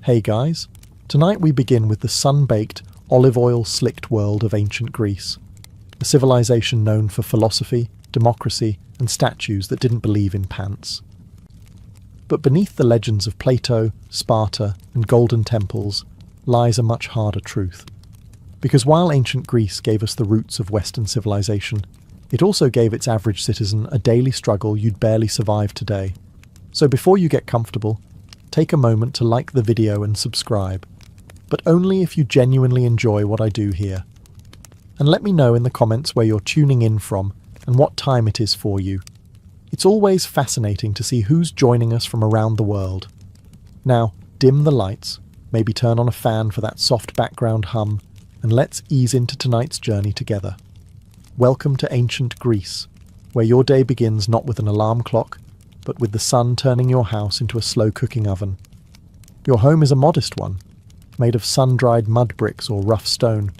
Hey guys, tonight we begin with the sun-baked, olive oil-slicked world of ancient Greece, a civilization known for philosophy, democracy, and statues that didn't believe in pants. But beneath the legends of Plato, Sparta, and golden temples lies a much harder truth. Because while ancient Greece gave us the roots of Western civilization, it also gave its average citizen a daily struggle you'd barely survive today. So before you get comfortable, take a moment to like the video and subscribe, but only if you genuinely enjoy what I do here. And let me know in the comments where you're tuning in from and what time it is for you. It's always fascinating to see who's joining us from around the world. Now, dim the lights, maybe turn on a fan for that soft background hum, and let's ease into tonight's journey together. Welcome to ancient Greece, where your day begins not with an alarm clock, but with the sun turning your house into a slow-cooking oven. Your home is a modest one, made of sun-dried mud bricks or rough stone,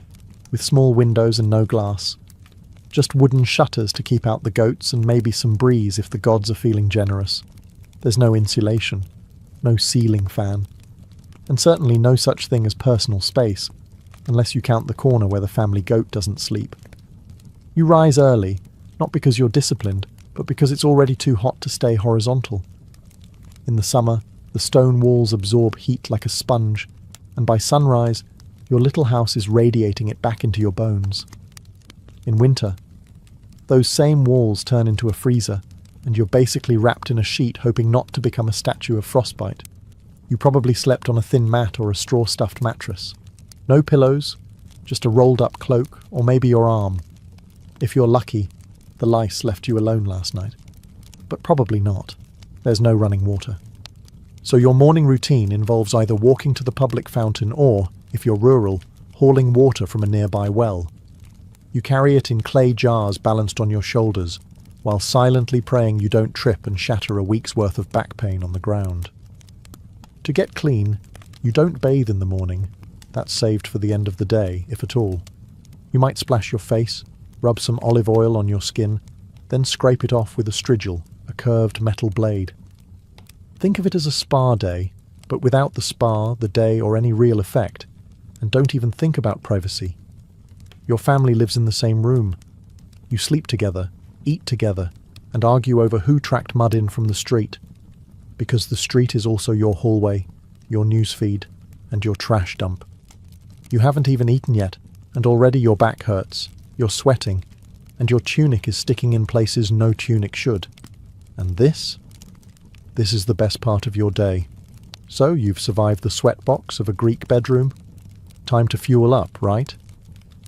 with small windows and no glass. Just wooden shutters to keep out the goats and maybe some breeze if the gods are feeling generous. There's no insulation, no ceiling fan, and certainly no such thing as personal space, unless you count the corner where the family goat doesn't sleep. You rise early, not because you're disciplined, but because it's already too hot to stay horizontal. In the summer, the stone walls absorb heat like a sponge, and by sunrise, your little house is radiating it back into your bones. In winter, those same walls turn into a freezer, and you're basically wrapped in a sheet hoping not to become a statue of frostbite. You probably slept on a thin mat or a straw-stuffed mattress. No pillows, just a rolled-up cloak, or maybe your arm. If you're lucky, the lice left you alone last night. But probably not. There's no running water. So your morning routine involves either walking to the public fountain or, if you're rural, hauling water from a nearby well. You carry it in clay jars balanced on your shoulders, while silently praying you don't trip and shatter a week's worth of back pain on the ground. To get clean, you don't bathe in the morning. That's saved for the end of the day, if at all. You might splash your face, rub some olive oil on your skin, then scrape it off with a strigil, a curved metal blade. Think of it as a spa day, but without the spa, the day, or any real effect, and don't even think about privacy. Your family lives in the same room. You sleep together, eat together, and argue over who tracked mud in from the street, because the street is also your hallway, your newsfeed, and your trash dump. You haven't even eaten yet, and already your back hurts. You're sweating, and your tunic is sticking in places no tunic should. And this is the best part of your day. So you've survived the sweatbox of a Greek bedroom. Time to fuel up, right?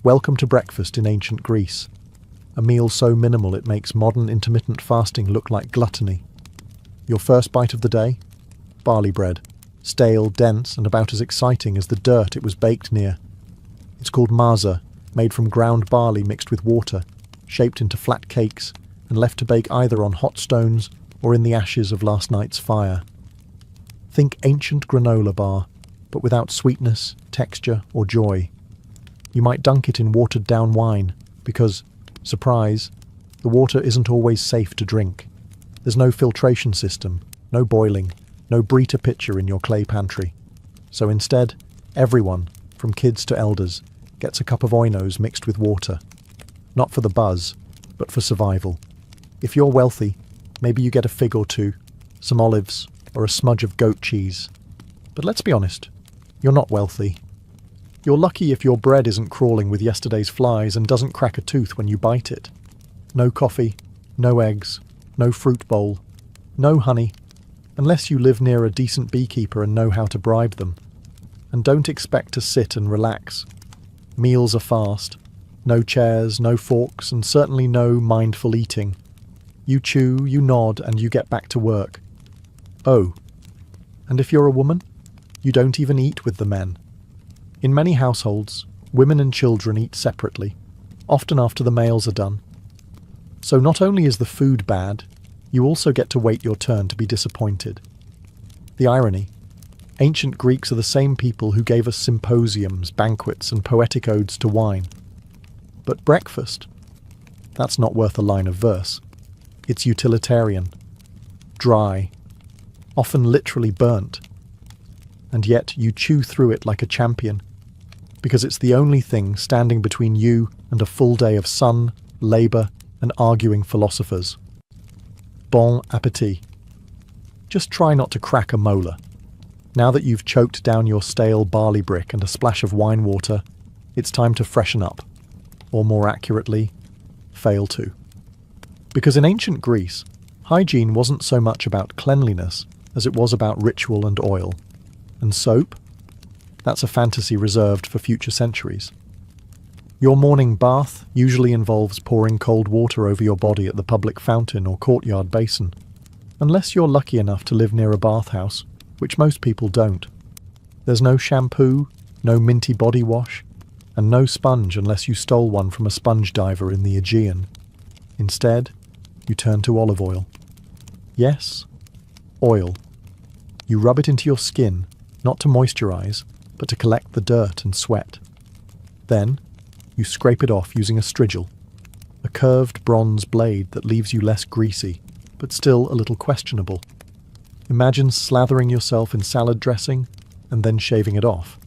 Welcome to breakfast in ancient Greece. A meal so minimal it makes modern intermittent fasting look like gluttony. Your first bite of the day? Barley bread. Stale, dense, and about as exciting as the dirt it was baked near. It's called maza, made from ground barley mixed with water, shaped into flat cakes, and left to bake either on hot stones or in the ashes of last night's fire. Think ancient granola bar, but without sweetness, texture, or joy. You might dunk it in watered-down wine, because, surprise, the water isn't always safe to drink. There's no filtration system, no boiling, no Brita pitcher in your clay pantry. So instead, everyone, from kids to elders, gets a cup of oinos mixed with water. Not for the buzz, but for survival. If you're wealthy, maybe you get a fig or two, some olives, or a smudge of goat cheese. But let's be honest, you're not wealthy. You're lucky if your bread isn't crawling with yesterday's flies and doesn't crack a tooth when you bite it. No coffee, no eggs, no fruit bowl, no honey, unless you live near a decent beekeeper and know how to bribe them. And don't expect to sit and relax. Meals are fast. No chairs, no forks, and certainly no mindful eating. You chew, you nod, and you get back to work. Oh, and if you're a woman, you don't even eat with the men. In many households, women and children eat separately, often after the males are done. So not only is the food bad, you also get to wait your turn to be disappointed. The irony: ancient Greeks are the same people who gave us symposiums, banquets, and poetic odes to wine. But breakfast? That's not worth a line of verse. It's utilitarian, dry, often literally burnt. and yet you chew through it like a champion, because it's the only thing standing between you and a full day of sun, labour, and arguing philosophers. Bon appétit. Just try not to crack a molar. Now that you've choked down your stale barley brick and a splash of wine water, it's time to freshen up, or more accurately, fail to. Because in ancient Greece, hygiene wasn't so much about cleanliness as it was about ritual and oil. And soap? That's a fantasy reserved for future centuries. Your morning bath usually involves pouring cold water over your body at the public fountain or courtyard basin, unless you're lucky enough to live near a bathhouse, which most people don't. There's no shampoo, no minty body wash, and no sponge unless you stole one from a sponge diver in the Aegean. Instead, you turn to olive oil. Yes, oil. You rub it into your skin, not to moisturize, but to collect the dirt and sweat. Then, you scrape it off using a strigil, a curved bronze blade that leaves you less greasy, but still a little questionable. Imagine slathering yourself in salad dressing and then shaving it off.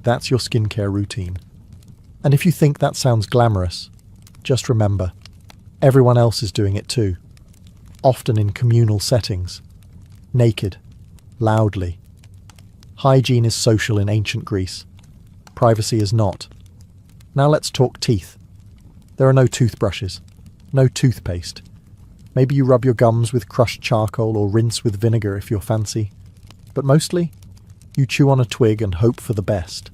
That's your skincare routine. And if you think that sounds glamorous, just remember, everyone else is doing it too, often in communal settings, naked, loudly. Hygiene is social in ancient Greece. Privacy is not. Now let's talk teeth. There are no toothbrushes, no toothpaste. Maybe you rub your gums with crushed charcoal or rinse with vinegar if you're fancy. But mostly, you chew on a twig and hope for the best.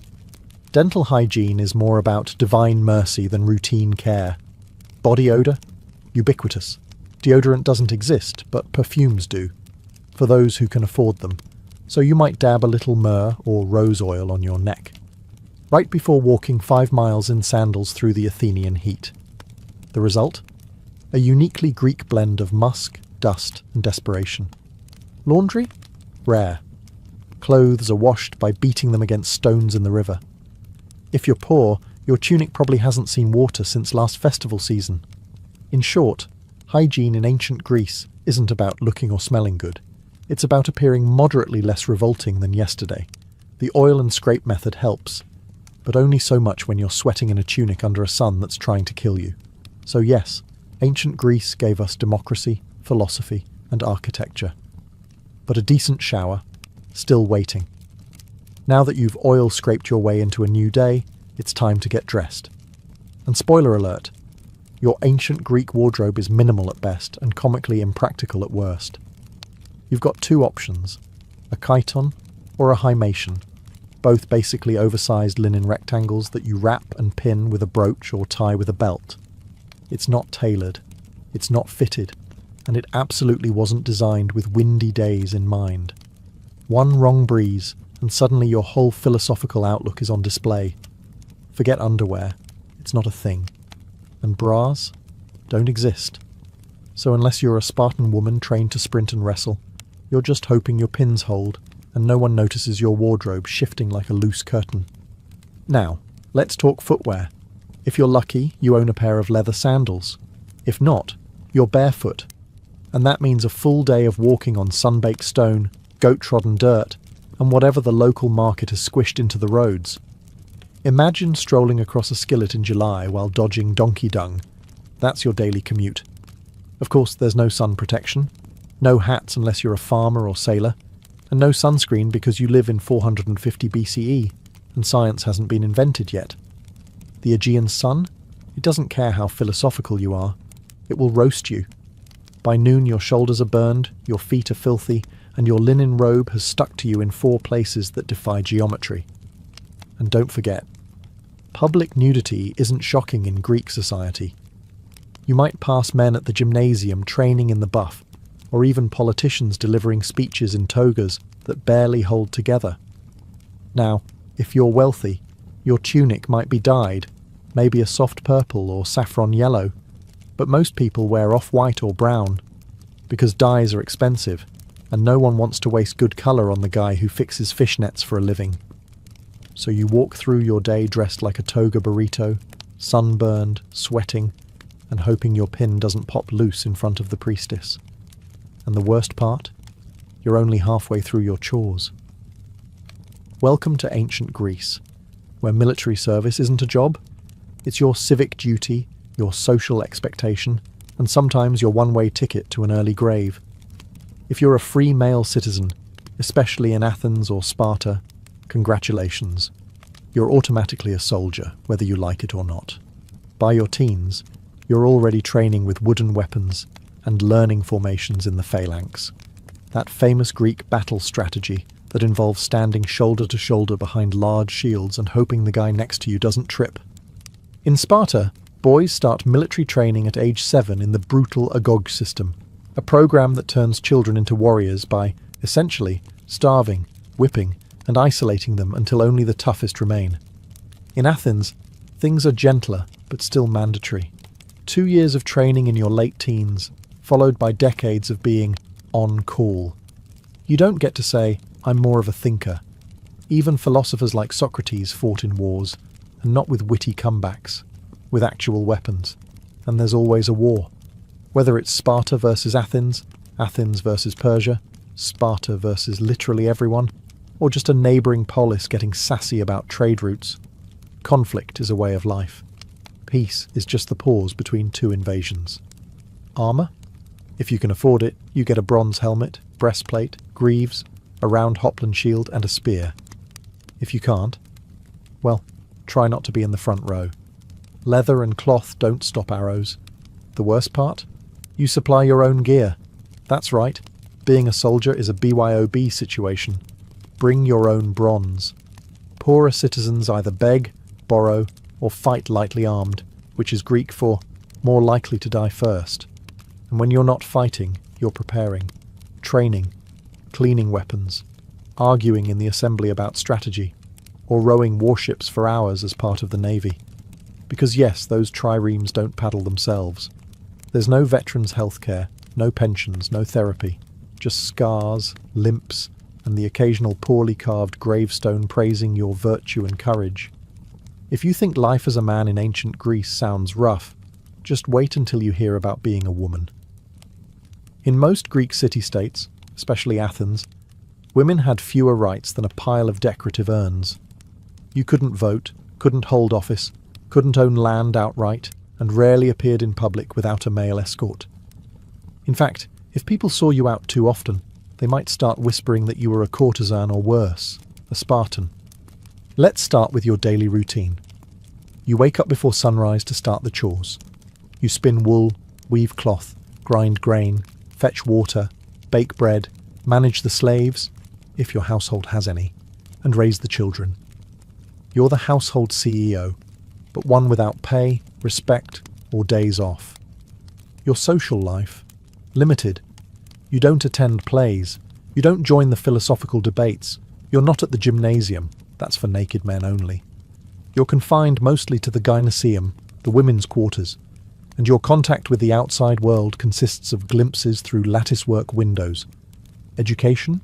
Dental hygiene is more about divine mercy than routine care. Body odour? Ubiquitous. Deodorant doesn't exist, but perfumes do, for those who can afford them. So you might dab a little myrrh or rose oil on your neck, right before walking 5 miles in sandals through the Athenian heat. The result? A uniquely Greek blend of musk, dust, and desperation. Laundry? Rare. Clothes are washed by beating them against stones in the river. If you're poor, your tunic probably hasn't seen water since last festival season. In short, hygiene in ancient Greece isn't about looking or smelling good. It's about appearing moderately less revolting than yesterday. The oil and scrape method helps, but only so much when you're sweating in a tunic under a sun that's trying to kill you. So yes, ancient Greece gave us democracy, philosophy, and architecture. But a decent shower, still waiting. Now that you've oil scraped your way into a new day, it's time to get dressed. And spoiler alert, your ancient Greek wardrobe is minimal at best and comically impractical at worst. You've got 2 options, a chiton or a hymation, both basically oversized linen rectangles that you wrap and pin with a brooch or tie with a belt. It's not tailored, it's not fitted, and it absolutely wasn't designed with windy days in mind. One wrong breeze, and suddenly your whole philosophical outlook is on display. Forget underwear, it's not a thing. And bras don't exist. So unless you're a Spartan woman trained to sprint and wrestle, you're just hoping your pins hold and no one notices your wardrobe shifting like a loose curtain. Now, let's talk footwear. If you're lucky, you own a pair of leather sandals. If not, you're barefoot. And that means a full day of walking on sun-baked stone, goat-trodden dirt, and whatever the local market has squished into the roads. Imagine strolling across a skillet in July while dodging donkey dung. That's your daily commute. Of course, there's no sun protection, no hats unless you're a farmer or sailor, and no sunscreen because you live in 450 BCE, and science hasn't been invented yet. The Aegean sun? It doesn't care how philosophical you are. It will roast you. By noon your shoulders are burned, your feet are filthy, and your linen robe has stuck to you in 4 places that defy geometry. And don't forget, public nudity isn't shocking in Greek society. You might pass men at the gymnasium training in the buff, or even politicians delivering speeches in togas that barely hold together. Now, if you're wealthy, your tunic might be dyed, maybe a soft purple or saffron yellow, but most people wear off-white or brown, because dyes are expensive, and no one wants to waste good colour on the guy who fixes fishnets for a living. So you walk through your day dressed like a toga burrito, sunburned, sweating, and hoping your pin doesn't pop loose in front of the priestess. And the worst part? You're only halfway through your chores. Welcome to ancient Greece, where military service isn't a job. It's your civic duty, your social expectation, and sometimes your one-way ticket to an early grave. If you're a free male citizen, especially in Athens or Sparta, congratulations. You're automatically a soldier, whether you like it or not. By your teens, you're already training with wooden weapons and learning formations in the phalanx. That famous Greek battle strategy that involves standing shoulder to shoulder behind large shields and hoping the guy next to you doesn't trip. In Sparta, boys start military training at age 7 in the brutal Agog system, a program that turns children into warriors by, essentially, starving, whipping, and isolating them until only the toughest remain. In Athens, things are gentler, but still mandatory. 2 years of training in your late teens, followed by decades of being on call. You don't get to say, I'm more of a thinker. Even philosophers like Socrates fought in wars, and not with witty comebacks, with actual weapons. And there's always a war. Whether it's Sparta versus Athens, Athens versus Persia, Sparta versus literally everyone, or just a neighbouring polis getting sassy about trade routes. Conflict is a way of life. Peace is just the pause between two invasions. Armour? If you can afford it, you get a bronze helmet, breastplate, greaves, a round hopland shield and a spear. If you can't, well, try not to be in the front row. Leather and cloth don't stop arrows. The worst part? You supply your own gear. That's right, being a soldier is a BYOB situation. Bring your own bronze. Poorer citizens either beg, borrow, or fight lightly armed, which is Greek for more likely to die first. And when you're not fighting, you're preparing, training, cleaning weapons, arguing in the assembly about strategy, or rowing warships for hours as part of the navy. Because yes, those triremes don't paddle themselves. There's no veterans' healthcare, no pensions, no therapy, just scars, limps, and the occasional poorly carved gravestone praising your virtue and courage. If you think life as a man in ancient Greece sounds rough, just wait until you hear about being a woman. In most Greek city-states, especially Athens, women had fewer rights than a pile of decorative urns. You couldn't vote, couldn't hold office, couldn't own land outright, and rarely appeared in public without a male escort. In fact, if people saw you out too often, they might start whispering that you were a courtesan or worse, a Spartan. Let's start with your daily routine. You wake up before sunrise to start the chores. You spin wool, weave cloth, grind grain, fetch water, bake bread, manage the slaves, if your household has any, and raise the children. You're the household CEO, but one without pay, respect, or days off. Your social life? Limited. You don't attend plays. You don't join the philosophical debates. You're not at the gymnasium. That's for naked men only. You're confined mostly to the gynoeceum, the women's quarters, and your contact with the outside world consists of glimpses through latticework windows. Education?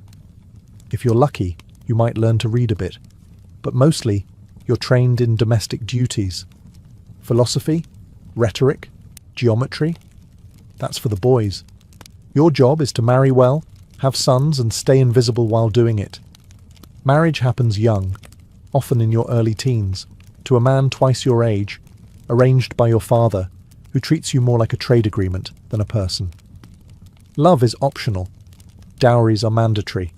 If you're lucky, you might learn to read a bit, but mostly you're trained in domestic duties. Philosophy? Rhetoric? Geometry? That's for the boys. Your job is to marry well, have sons and stay invisible while doing it. Marriage happens young, often in your early teens, to a man twice your age, arranged by your father, who treats you more like a trade agreement than a person. Love is optional. Dowries are mandatory,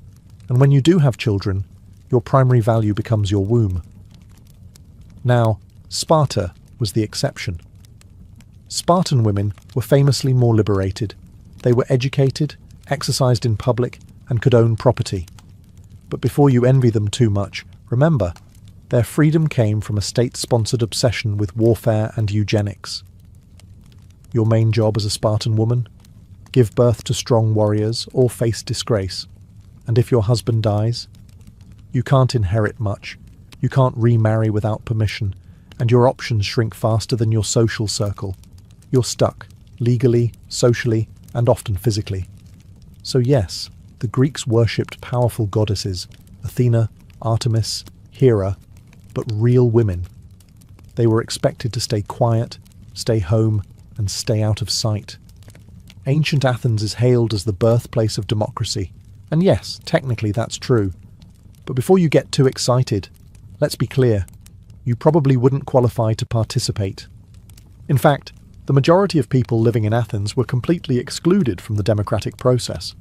and when you do have children, your primary value becomes your womb. Now, Sparta was the exception. Spartan women were famously more liberated. They were educated, exercised in public, and could own property. But before you envy them too much, remember, their freedom came from a state-sponsored obsession with warfare and eugenics. Your main job as a Spartan woman? Give birth to strong warriors or face disgrace. And if your husband dies? You can't inherit much. You can't remarry without permission, and your options shrink faster than your social circle. You're stuck, legally, socially, and often physically. So yes, the Greeks worshipped powerful goddesses, Athena, Artemis, Hera, but real women. They were expected to stay quiet, stay home, and stay out of sight. Ancient Athens is hailed as the birthplace of democracy, and yes, technically that's true. But before you get too excited, let's be clear, you probably wouldn't qualify to participate. In fact, the majority of people living in Athens were completely excluded from the democratic process.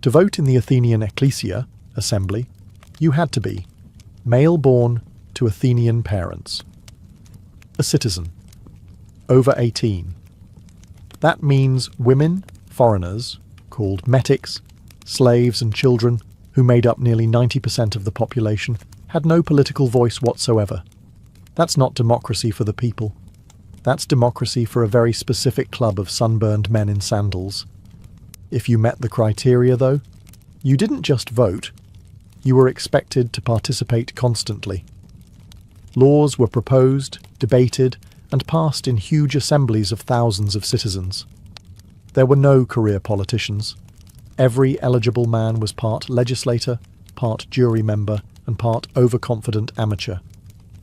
To vote in the Athenian Ecclesia, assembly, you had to be male born to Athenian parents, a citizen, over 18. That means women, foreigners, called metics, slaves and children, who made up nearly 90% of the population, had no political voice whatsoever. That's not democracy for the people. That's democracy for a very specific club of sunburned men in sandals. If you met the criteria, though, you didn't just vote, you were expected to participate constantly. Laws were proposed, debated, and passed in huge assemblies of thousands of citizens. There were no career politicians. Every eligible man was part legislator, part jury member, and part overconfident amateur.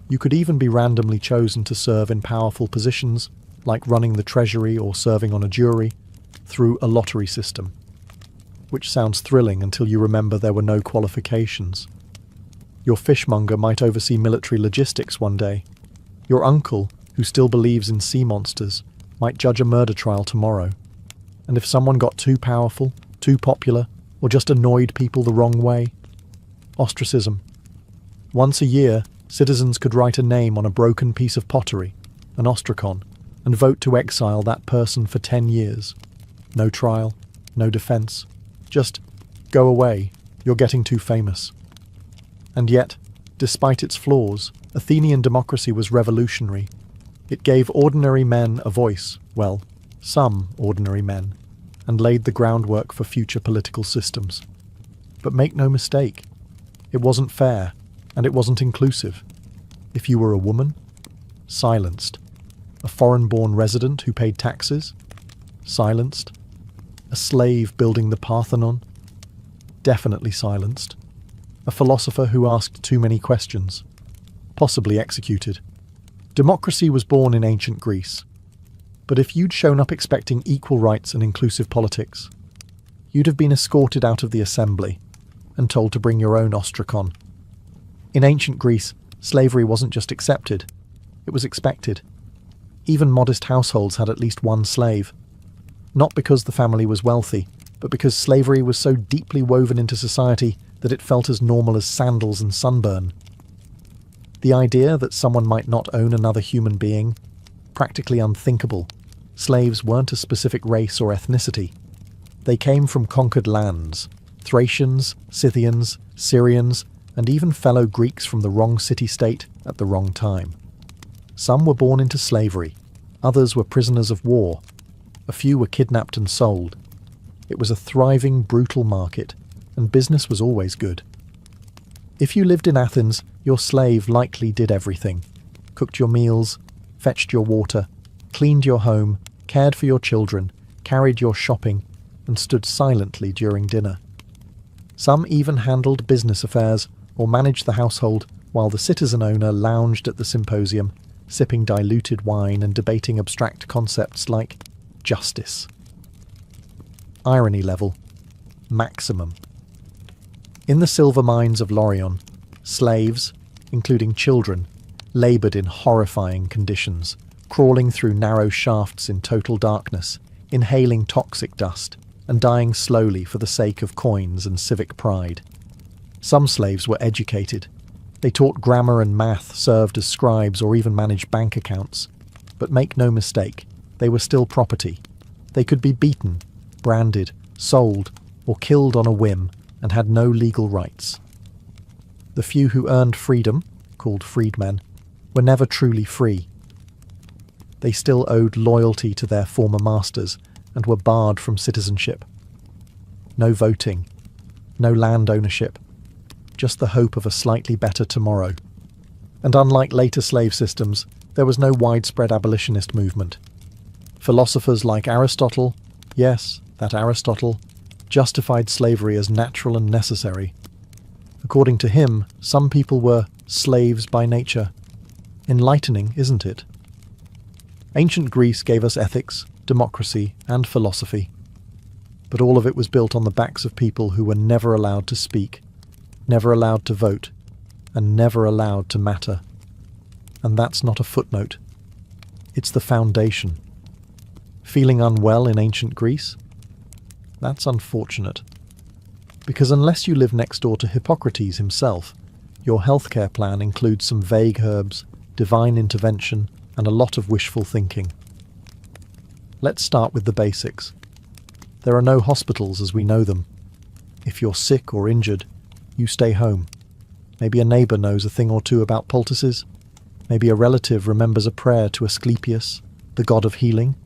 You could even be randomly chosen to serve in powerful positions, like running the treasury or serving on a jury, through a lottery system. Which sounds thrilling until you remember there were no qualifications. Your fishmonger might oversee military logistics one day. Your uncle, who still believes in sea monsters, might judge a murder trial tomorrow. And if someone got too powerful, too popular, or just annoyed people the wrong way, ostracism. Once a year, citizens could write a name on a broken piece of pottery, an ostracon, and vote to exile that person for 10 years. No trial, no defence. Just go away, you're getting too famous. And yet, despite its flaws, Athenian democracy was revolutionary. It gave ordinary men a voice, well, some ordinary men, and laid the groundwork for future political systems. But make no mistake, it wasn't fair, and it wasn't inclusive. If you were a woman, silenced. A foreign-born resident who paid taxes, silenced. A slave building the Parthenon, definitely silenced. A philosopher who asked too many questions, possibly executed. Democracy was born in ancient Greece. But if you'd shown up expecting equal rights and inclusive politics, you'd have been escorted out of the assembly and told to bring your own ostracon. In ancient Greece, slavery wasn't just accepted, it was expected. Even modest households had at least one slave. Not because the family was wealthy, but because slavery was so deeply woven into society that it felt as normal as sandals and sunburn. The idea that someone might not own another human being, practically unthinkable. Slaves weren't a specific race or ethnicity. They came from conquered lands, Thracians, Scythians, Syrians, and even fellow Greeks from the wrong city-state at the wrong time. Some were born into slavery, others were prisoners of war, a few were kidnapped and sold. It was a thriving, brutal market, and business was always good. If you lived in Athens, your slave likely did everything. Cooked your meals, fetched your water, cleaned your home, cared for your children, carried your shopping, and stood silently during dinner. Some even handled business affairs or managed the household while the citizen owner lounged at the symposium, sipping diluted wine and debating abstract concepts like justice. Irony level, maximum. In the silver mines of Laurion, slaves, including children, laboured in horrifying conditions, crawling through narrow shafts in total darkness, inhaling toxic dust, and dying slowly for the sake of coins and civic pride. Some slaves were educated. They taught grammar and math, served as scribes, or even managed bank accounts. But make no mistake, they were still property. They could be beaten, branded, sold, or killed on a whim, and had no legal rights. The few who earned freedom, called freedmen, were never truly free. They still owed loyalty to their former masters and were barred from citizenship. No voting, no land ownership, just the hope of a slightly better tomorrow. And unlike later slave systems, there was no widespread abolitionist movement. Philosophers like Aristotle, yes, that Aristotle, justified slavery as natural and necessary. According to him, some people were slaves by nature. Enlightening, isn't it? Ancient Greece gave us ethics, democracy, and philosophy. But all of it was built on the backs of people who were never allowed to speak. never allowed to vote, and never allowed to matter. And that's not a footnote. It's the foundation. Feeling unwell in ancient Greece? That's unfortunate. Because unless you live next door to Hippocrates himself, your healthcare plan includes some vague herbs, divine intervention, and a lot of wishful thinking. Let's start with the basics. There are no hospitals as we know them. If you're sick or injured, you stay home. Maybe a neighbour knows a thing or two about poultices. Maybe a relative remembers a prayer to Asclepius, the god of healing.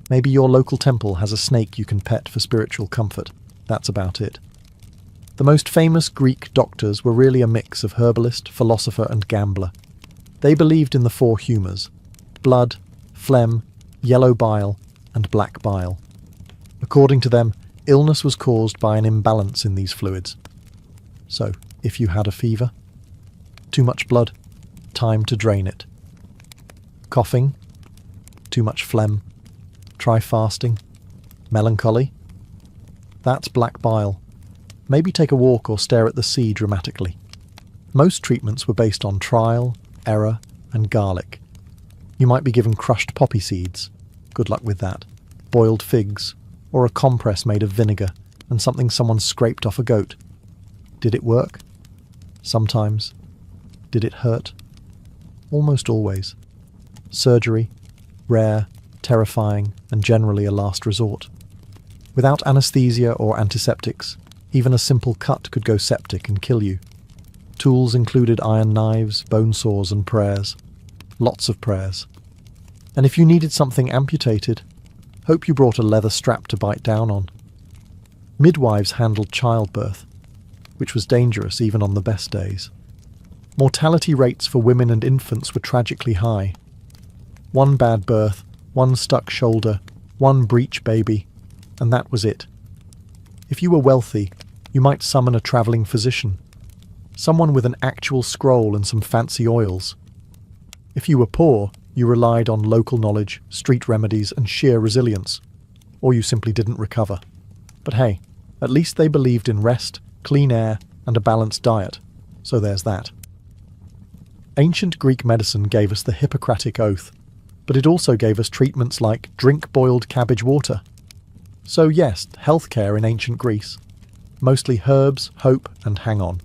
Maybe your local temple has a snake you can pet for spiritual comfort. That's about it. The most famous Greek doctors were really a mix of herbalist, philosopher, and gambler. They believed in the four humours: blood, phlegm, yellow bile, and black bile. According to them, illness was caused by an imbalance in these fluids. So, if you had a fever, too much blood, time to drain it. Coughing, too much phlegm, try fasting. Melancholy, that's black bile. Maybe take a walk or stare at the sea dramatically. Most treatments were based on trial, error, and garlic. You might be given crushed poppy seeds, good luck with that, boiled figs, or a compress made of vinegar and something someone scraped off a goat. Did it work? Sometimes. Did it hurt? Almost always. Surgery, rare, terrifying, and generally a last resort. Without anesthesia or antiseptics, even a simple cut could go septic and kill you. Tools included iron knives, bone saws, and prayers. Lots of prayers. And if you needed something amputated, hope you brought a leather strap to bite down on. Midwives handled childbirth, which was dangerous even on the best days. Mortality rates for women and infants were tragically high. One bad birth, one stuck shoulder, one breech baby, and that was it. If you were wealthy, you might summon a travelling physician, someone with an actual scroll and some fancy oils. If you were poor, you relied on local knowledge, street remedies, and sheer resilience, or you simply didn't recover. But hey, at least they believed in rest, clean air, and a balanced diet, so there's that. Ancient Greek medicine gave us the Hippocratic Oath, but it also gave us treatments like drink boiled cabbage water. So yes, healthcare in ancient Greece. Mostly herbs, hope, and hang on.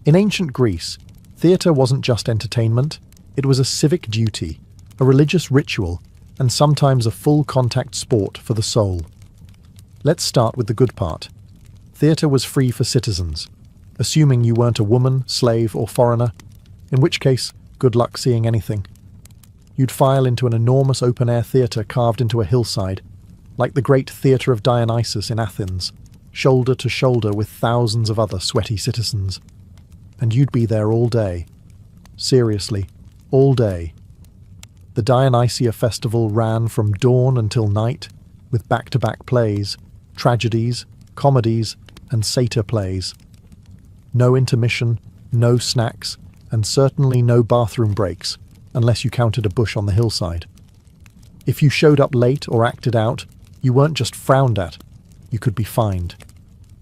In ancient Greece, theatre wasn't just entertainment, it was a civic duty, a religious ritual, and sometimes a full-contact sport for the soul. Let's start with the good part. Theatre was free for citizens, assuming you weren't a woman, slave, or foreigner, in which case, good luck seeing anything. You'd file into an enormous open-air theatre carved into a hillside, like the great Theatre of Dionysus in Athens, shoulder to shoulder with thousands of other sweaty citizens. And you'd be there all day. Seriously, all day. The Dionysia festival ran from dawn until night, with back-to-back plays, tragedies, comedies, and satyr plays. No intermission, no snacks, and certainly no bathroom breaks, unless you counted a bush on the hillside. If you showed up late or acted out, you weren't just frowned at, you could be fined.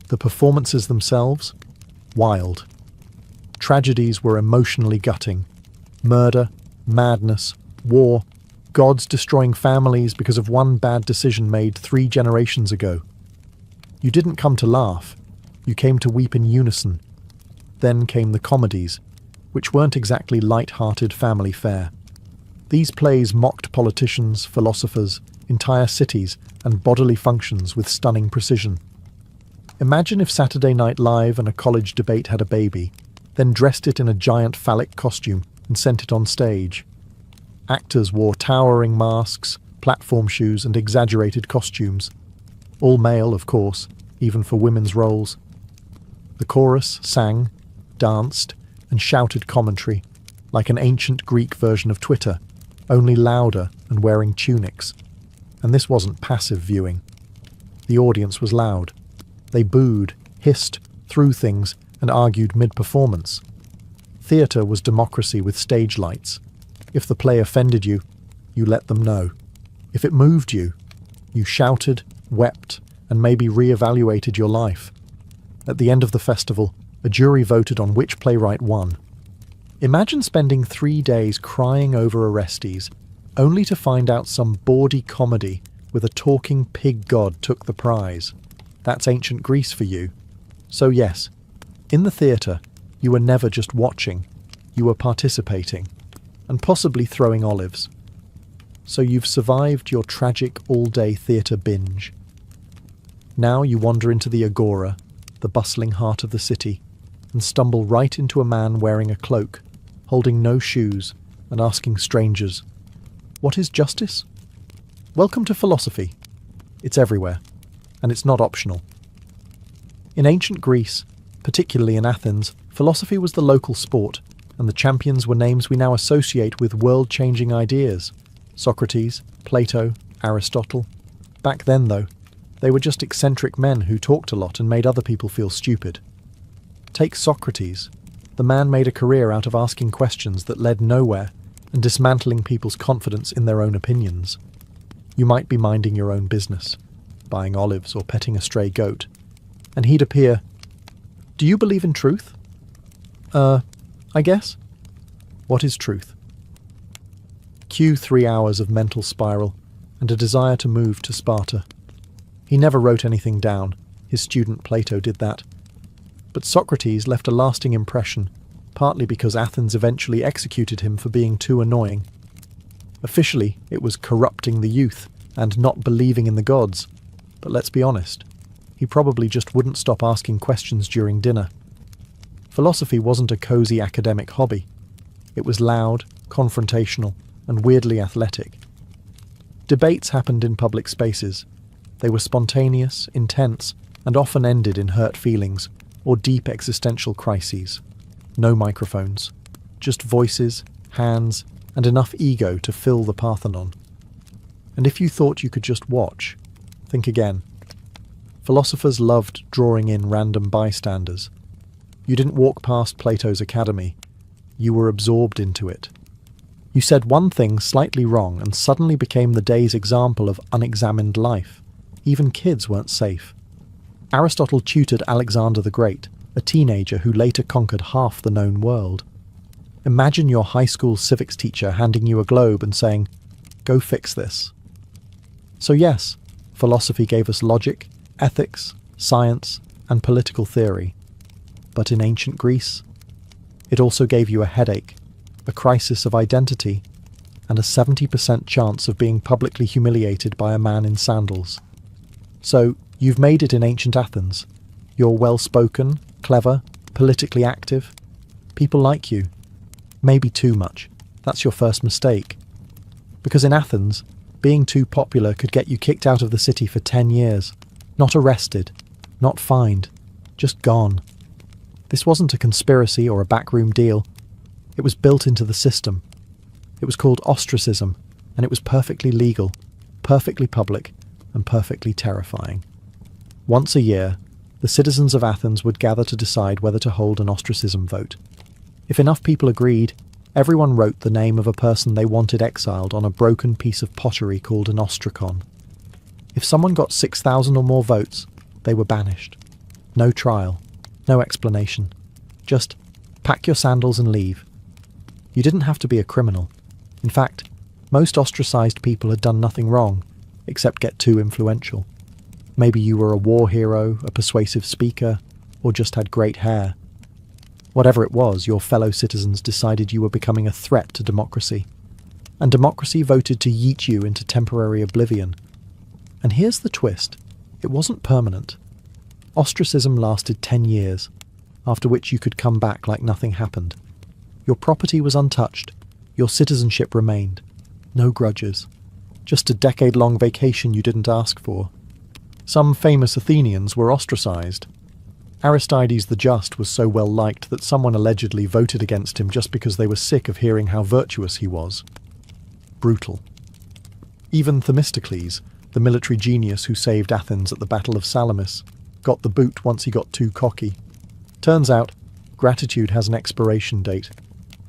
The performances themselves? Wild. Tragedies were emotionally gutting. Murder, madness, war, gods destroying families because of one bad decision made 3 generations ago. You didn't come to laugh, you came to weep in unison. Then came the comedies, which weren't exactly light-hearted family fare. These plays mocked politicians, philosophers, entire cities, and bodily functions with stunning precision. Imagine if Saturday Night Live and a college debate had a baby, then dressed it in a giant phallic costume and sent it on stage. Actors wore towering masks, platform shoes, and exaggerated costumes. All male, of course, even for women's roles. The chorus sang, danced, and shouted commentary, like an ancient Greek version of Twitter, only louder and wearing tunics. And this wasn't passive viewing. The audience was loud. They booed, hissed, threw things, and argued mid-performance. Theatre was democracy with stage lights. If the play offended you, you let them know. If it moved you, you shouted, wept, and maybe re-evaluated your life. At the end of the festival, A jury voted on which playwright won. Imagine spending 3 days crying over Orestes, only to find out some bawdy comedy with a talking pig god took the prize. That's ancient Greece for you. So yes, in the theatre, you were never just watching, you were participating, and possibly throwing olives. So you've survived your tragic all-day theatre binge. Now you wander into the agora, the bustling heart of the city, and stumble right into a man wearing a cloak, holding no shoes, and asking strangers, "What is justice?" Welcome to philosophy. It's everywhere, and it's not optional. In ancient Greece, particularly in Athens, philosophy was the local sport, and the champions were names we now associate with world-changing ideas. Socrates, Plato, Aristotle. Back then, though, they were just eccentric men who talked a lot and made other people feel stupid. Take Socrates. The man made a career out of asking questions that led nowhere and dismantling people's confidence in their own opinions. You might be minding your own business, buying olives or petting a stray goat, and he'd appear, "Do you believe in truth?" I guess. What is truth? Cue 3 hours of mental spiral and a desire to move to Sparta. He never wrote anything down. His student Plato did that. But Socrates left a lasting impression, partly because Athens eventually executed him for being too annoying. Officially, it was corrupting the youth and not believing in the gods. But let's be honest, he probably just wouldn't stop asking questions during dinner. Philosophy wasn't a cozy academic hobby. It was loud, confrontational, and weirdly athletic. Debates happened in public spaces. They were spontaneous, intense, and often ended in hurt feelings or deep existential crises. No microphones, just voices, hands, and enough ego to fill the Parthenon. And if you thought you could just watch, think again. Philosophers loved drawing in random bystanders. You didn't walk past Plato's academy. You were absorbed into it. You said one thing slightly wrong and suddenly became the day's example of unexamined life. Even kids weren't safe. Aristotle tutored Alexander the Great, a teenager who later conquered half the known world. Imagine your high school civics teacher handing you a globe and saying, "Go fix this." So yes, philosophy gave us logic, ethics, science, and political theory. But in ancient Greece, it also gave you a headache, a crisis of identity, and a 70% chance of being publicly humiliated by a man in sandals. So, you've made it in ancient Athens. You're well-spoken, clever, politically active. People like you. Maybe too much. That's your first mistake. Because in Athens, being too popular could get you kicked out of the city for 10 years. Not arrested, not fined, just gone. This wasn't a conspiracy or a backroom deal. It was built into the system. It was called ostracism, and it was perfectly legal, perfectly public, and perfectly terrifying. Once a year, the citizens of Athens would gather to decide whether to hold an ostracism vote. If enough people agreed, everyone wrote the name of a person they wanted exiled on a broken piece of pottery called an ostracon. If someone got 6,000 or more votes, they were banished. No trial, no explanation. Just pack your sandals and leave. You didn't have to be a criminal. In fact, most ostracized people had done nothing wrong, except get too influential. Maybe you were a war hero, a persuasive speaker, or just had great hair. Whatever it was, your fellow citizens decided you were becoming a threat to democracy. And democracy voted to yeet you into temporary oblivion. And here's the twist. It wasn't permanent. Ostracism lasted 10 years, after which you could come back like nothing happened. Your property was untouched. Your citizenship remained. No grudges. Just a decade-long vacation you didn't ask for. Some famous Athenians were ostracized. Aristides the Just was so well liked that someone allegedly voted against him just because they were sick of hearing how virtuous he was. Brutal. Even Themistocles, the military genius who saved Athens at the Battle of Salamis, got the boot once he got too cocky. Turns out, gratitude has an expiration date.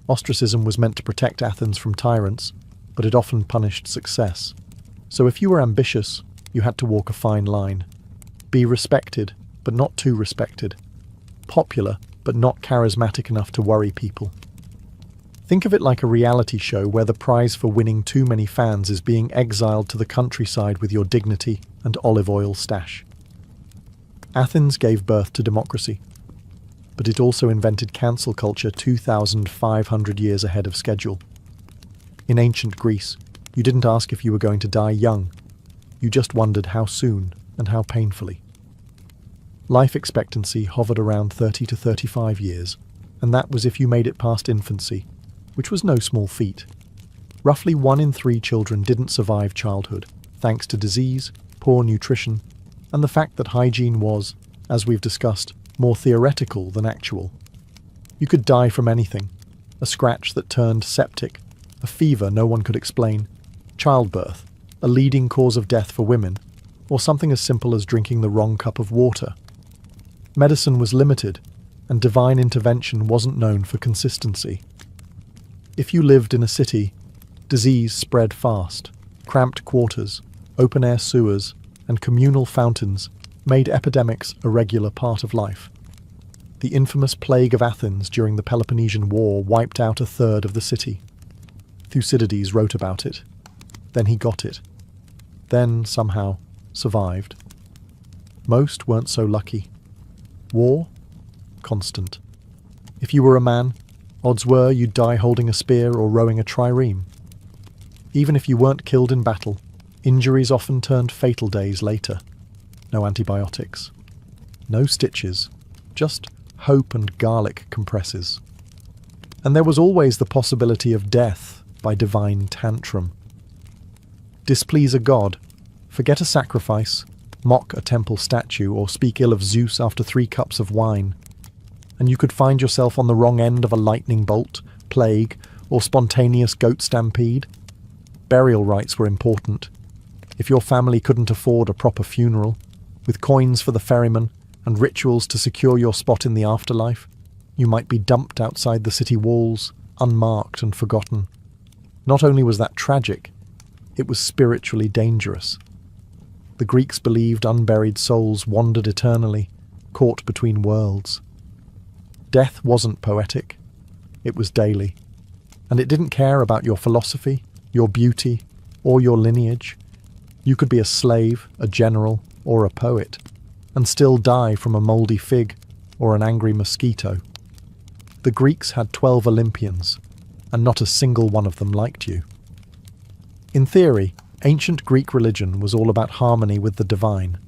Ostracism was meant to protect Athens from tyrants, but it often punished success. So if you were ambitious, you had to walk a fine line. Be respected, but not too respected. Popular, but not charismatic enough to worry people. Think of it like a reality show where the prize for winning too many fans is being exiled to the countryside with your dignity and olive oil stash. Athens gave birth to democracy, but it also invented cancel culture 2,500 years ahead of schedule. In ancient Greece, you didn't ask if you were going to die young. You just wondered how soon and how painfully. Life expectancy hovered around 30 to 35 years, and that was if you made it past infancy, which was no small feat. Roughly 1 in 3 children didn't survive childhood, thanks to disease, poor nutrition, and the fact that hygiene was, as we've discussed, more theoretical than actual. You could die from anything: a scratch that turned septic, a fever no one could explain, childbirth, a leading cause of death for women, or something as simple as drinking the wrong cup of water. Medicine was limited, and divine intervention wasn't known for consistency. If you lived in a city, disease spread fast. Cramped quarters, open-air sewers, and communal fountains made epidemics a regular part of life. The infamous plague of Athens during the Peloponnesian War wiped out 1/3 of the city. Thucydides wrote about it. Then he got it. Then, somehow, survived. Most weren't so lucky. War? Constant. If you were a man, odds were you'd die holding a spear or rowing a trireme. Even if you weren't killed in battle, injuries often turned fatal days later. No antibiotics. No stitches. Just hope and garlic compresses. And there was always the possibility of death by divine tantrum. Displease a god, forget a sacrifice, mock a temple statue, or speak ill of Zeus after 3 cups of wine, and you could find yourself on the wrong end of a lightning bolt, plague, or spontaneous goat stampede. Burial rites were important. If your family couldn't afford a proper funeral, with coins for the ferryman and rituals to secure your spot in the afterlife, you might be dumped outside the city walls, unmarked and forgotten. Not only was that tragic, it was spiritually dangerous. The Greeks believed unburied souls wandered eternally, caught between worlds. Death wasn't poetic, it was daily, and it didn't care about your philosophy, your beauty, or your lineage. You could be a slave, a general, or a poet, and still die from a mouldy fig or an angry mosquito. The Greeks had 12 Olympians, and not a single one of them liked you. In theory, ancient Greek religion was all about harmony with the divine,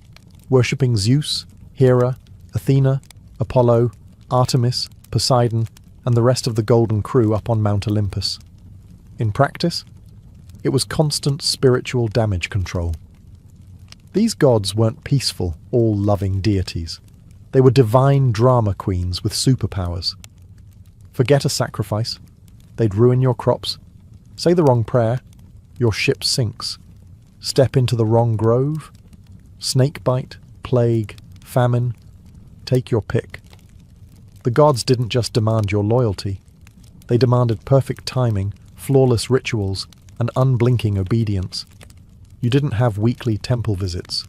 worshipping Zeus, Hera, Athena, Apollo, Artemis, Poseidon, and the rest of the Golden Crew up on Mount Olympus. In practice, it was constant spiritual damage control. These gods weren't peaceful, all-loving deities. They were divine drama queens with superpowers. Forget a sacrifice, they'd ruin your crops. Say the wrong prayer, your ship sinks. Step into the wrong grove, snakebite, plague, famine, take your pick. The gods didn't just demand your loyalty. They demanded perfect timing, flawless rituals, and unblinking obedience. You didn't have weekly temple visits.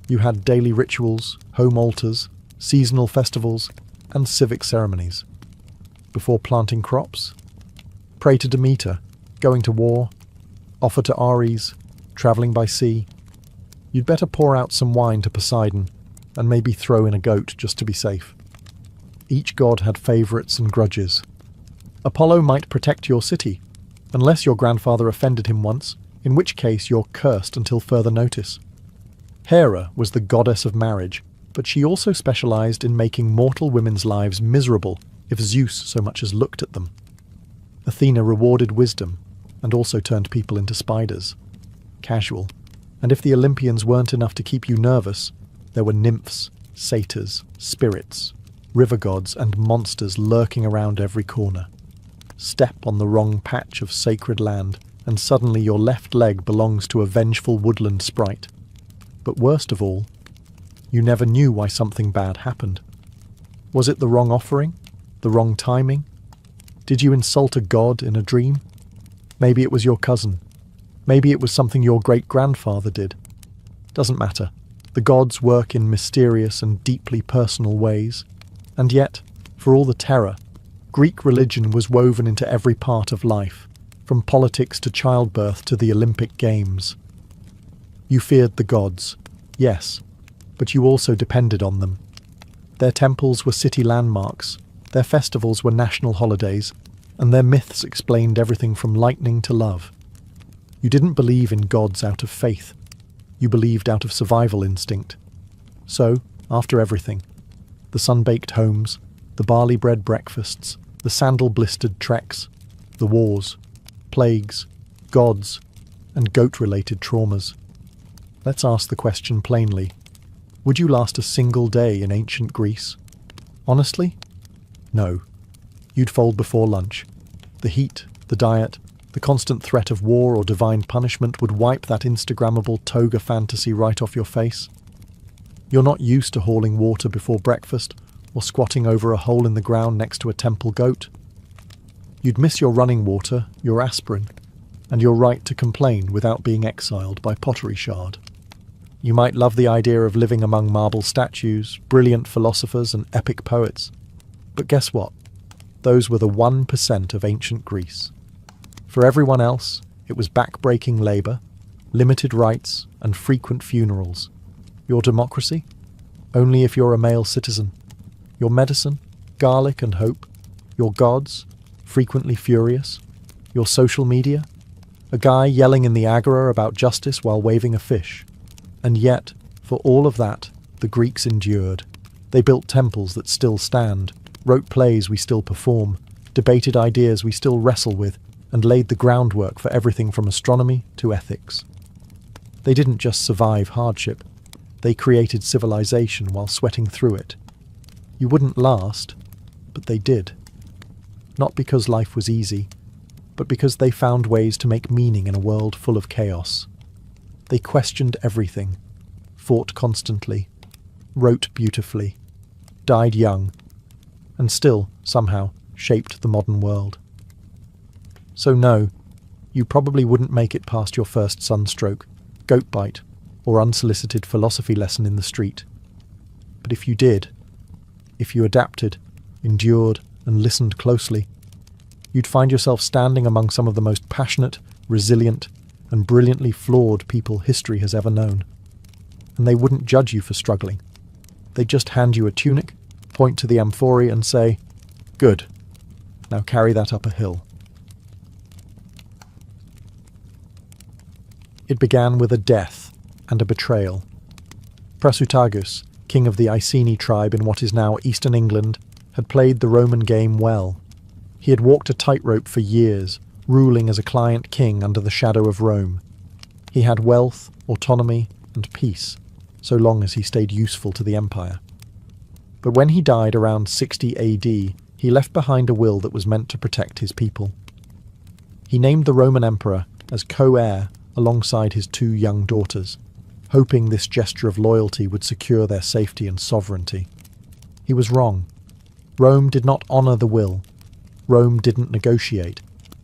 You had daily rituals, home altars, seasonal festivals, and civic ceremonies. Before planting crops, pray to Demeter, going to war, offer to Ares, travelling by sea. You'd better pour out some wine to Poseidon, and maybe throw in a goat just to be safe. Each god had favourites and grudges. Apollo might protect your city, unless your grandfather offended him once, in which case you're cursed until further notice. Hera was the goddess of marriage, but she also specialised in making mortal women's lives miserable if Zeus so much as looked at them. Athena rewarded wisdom, and also turned people into spiders. Casual. And if the Olympians weren't enough to keep you nervous, there were nymphs, satyrs, spirits, river gods, and monsters lurking around every corner. Step on the wrong patch of sacred land, and suddenly your left leg belongs to a vengeful woodland sprite. But worst of all, you never knew why something bad happened. Was it the wrong offering? The wrong timing? Did you insult a god in a dream? Maybe it was your cousin. Maybe it was something your great-grandfather did. Doesn't matter. The gods work in mysterious and deeply personal ways. And yet, For all the terror, Greek religion was woven into every part of life, from politics to childbirth to the Olympic Games. You feared the gods, yes, but you also depended on them. Their temples were city landmarks, their festivals were national holidays, and their myths explained everything from lightning to love. You didn't believe in gods out of faith. You believed out of survival instinct. So, after everything, the sun-baked homes, the barley-bread breakfasts, the sandal-blistered treks, the wars, plagues, gods, and goat-related traumas. Let's ask the question plainly. Would you last a single day in ancient Greece? Honestly? No. You'd fold before lunch. The heat, the diet, the constant threat of war or divine punishment would wipe that Instagrammable toga fantasy right off your face. You're not used to hauling water before breakfast or squatting over a hole in the ground next to a temple goat. You'd miss your running water, your aspirin, and your right to complain without being exiled by pottery shard. You might love the idea of living among marble statues, brilliant philosophers, and epic poets. But guess what? Those were the 1% of ancient Greece. For everyone else, it was back-breaking labour, limited rights, and frequent funerals. Your democracy? Only if you're a male citizen. Your medicine? Garlic and hope. Your gods? Frequently furious. Your social media? A guy yelling in the agora about justice while waving a fish. And yet, for all of that, the Greeks endured. They built temples that still stand, wrote plays we still perform, debated ideas we still wrestle with, and laid the groundwork for everything from astronomy to ethics. They didn't just survive hardship. They created civilization while sweating through it. You wouldn't last, but they did. Not because life was easy, but because they found ways to make meaning in a world full of chaos. They questioned everything, fought constantly, wrote beautifully, died young, and still, somehow, shaped the modern world. So no, you probably wouldn't make it past your first sunstroke, goat bite, or unsolicited philosophy lesson in the street. But if you did, if you adapted, endured, and listened closely, you'd find yourself standing among some of the most passionate, resilient, and brilliantly flawed people history has ever known. And they wouldn't judge you for struggling. They'd just hand you a tunic, point to the amphorae and say, "Good, now carry that up a hill." It began with a death and a betrayal. Prasutagus, king of the Iceni tribe in what is now eastern England, had played the Roman game well. He had walked a tightrope for years, ruling as a client king under the shadow of Rome. He had wealth, autonomy, and peace, so long as he stayed useful to the empire. But when he died around 60 AD, he left behind a will that was meant to protect his people. He named the Roman emperor as co-heir alongside his 2 young daughters, hoping this gesture of loyalty would secure their safety and sovereignty. He was wrong. Rome did not honour the will. Rome didn't negotiate.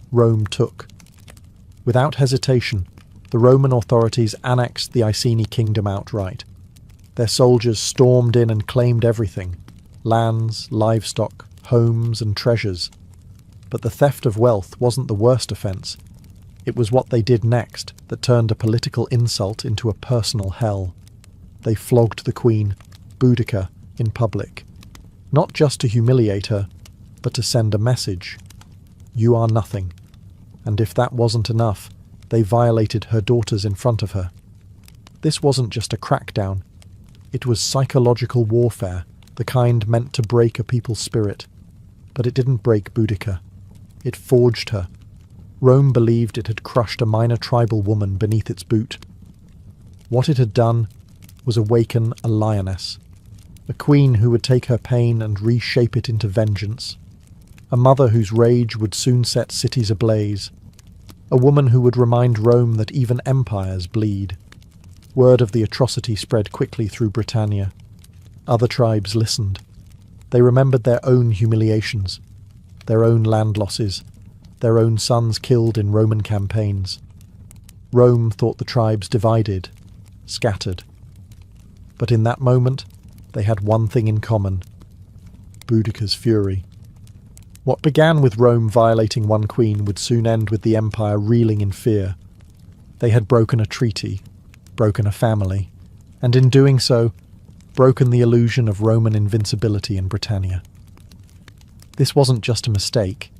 Rome took. Without hesitation, the Roman authorities annexed the Iceni kingdom outright. Their soldiers stormed in and claimed everything: lands, livestock, homes, and treasures. But the theft of wealth wasn't the worst offence. It was what they did next that turned a political insult into a personal hell. They flogged the queen, Boudica, in public. Not just to humiliate her, but to send a message. You are nothing. And if that wasn't enough, they violated her daughters in front of her. This wasn't just a crackdown. It was psychological warfare, the kind meant to break a people's spirit. But it didn't break Boudica. It forged her. Rome believed it had crushed a minor tribal woman beneath its boot. What it had done was awaken a lioness, a queen who would take her pain and reshape it into vengeance, a mother whose rage would soon set cities ablaze, a woman who would remind Rome that even empires bleed. Word of the atrocity spread quickly through Britannia. Other tribes listened. They remembered their own humiliations, their own land losses, their own sons killed in Roman campaigns. Rome thought the tribes divided, scattered. But in that moment, they had one thing in common. Boudicca's fury. What began with Rome violating one queen would soon end with the empire reeling in fear. They had broken a treaty, broken a family, and in doing so, broken the illusion of Roman invincibility in Britannia. This wasn't just a mistake,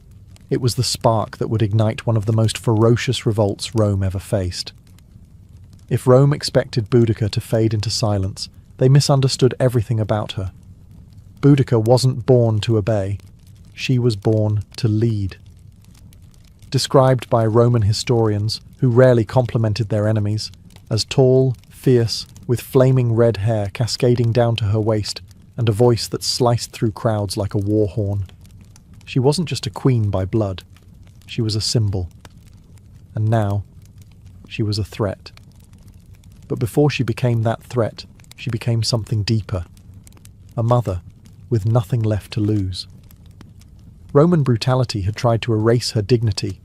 it was the spark that would ignite one of the most ferocious revolts Rome ever faced. If Rome expected Boudicca to fade into silence, they misunderstood everything about her. Boudicca wasn't born to obey, she was born to lead. Described by Roman historians, who rarely complimented their enemies, as tall, fierce, with flaming red hair cascading down to her waist and a voice that sliced through crowds like a war horn. She wasn't just a queen by blood, she was a symbol. And now, she was a threat. But before she became that threat, she became something deeper. A mother, with nothing left to lose. Roman brutality had tried to erase her dignity,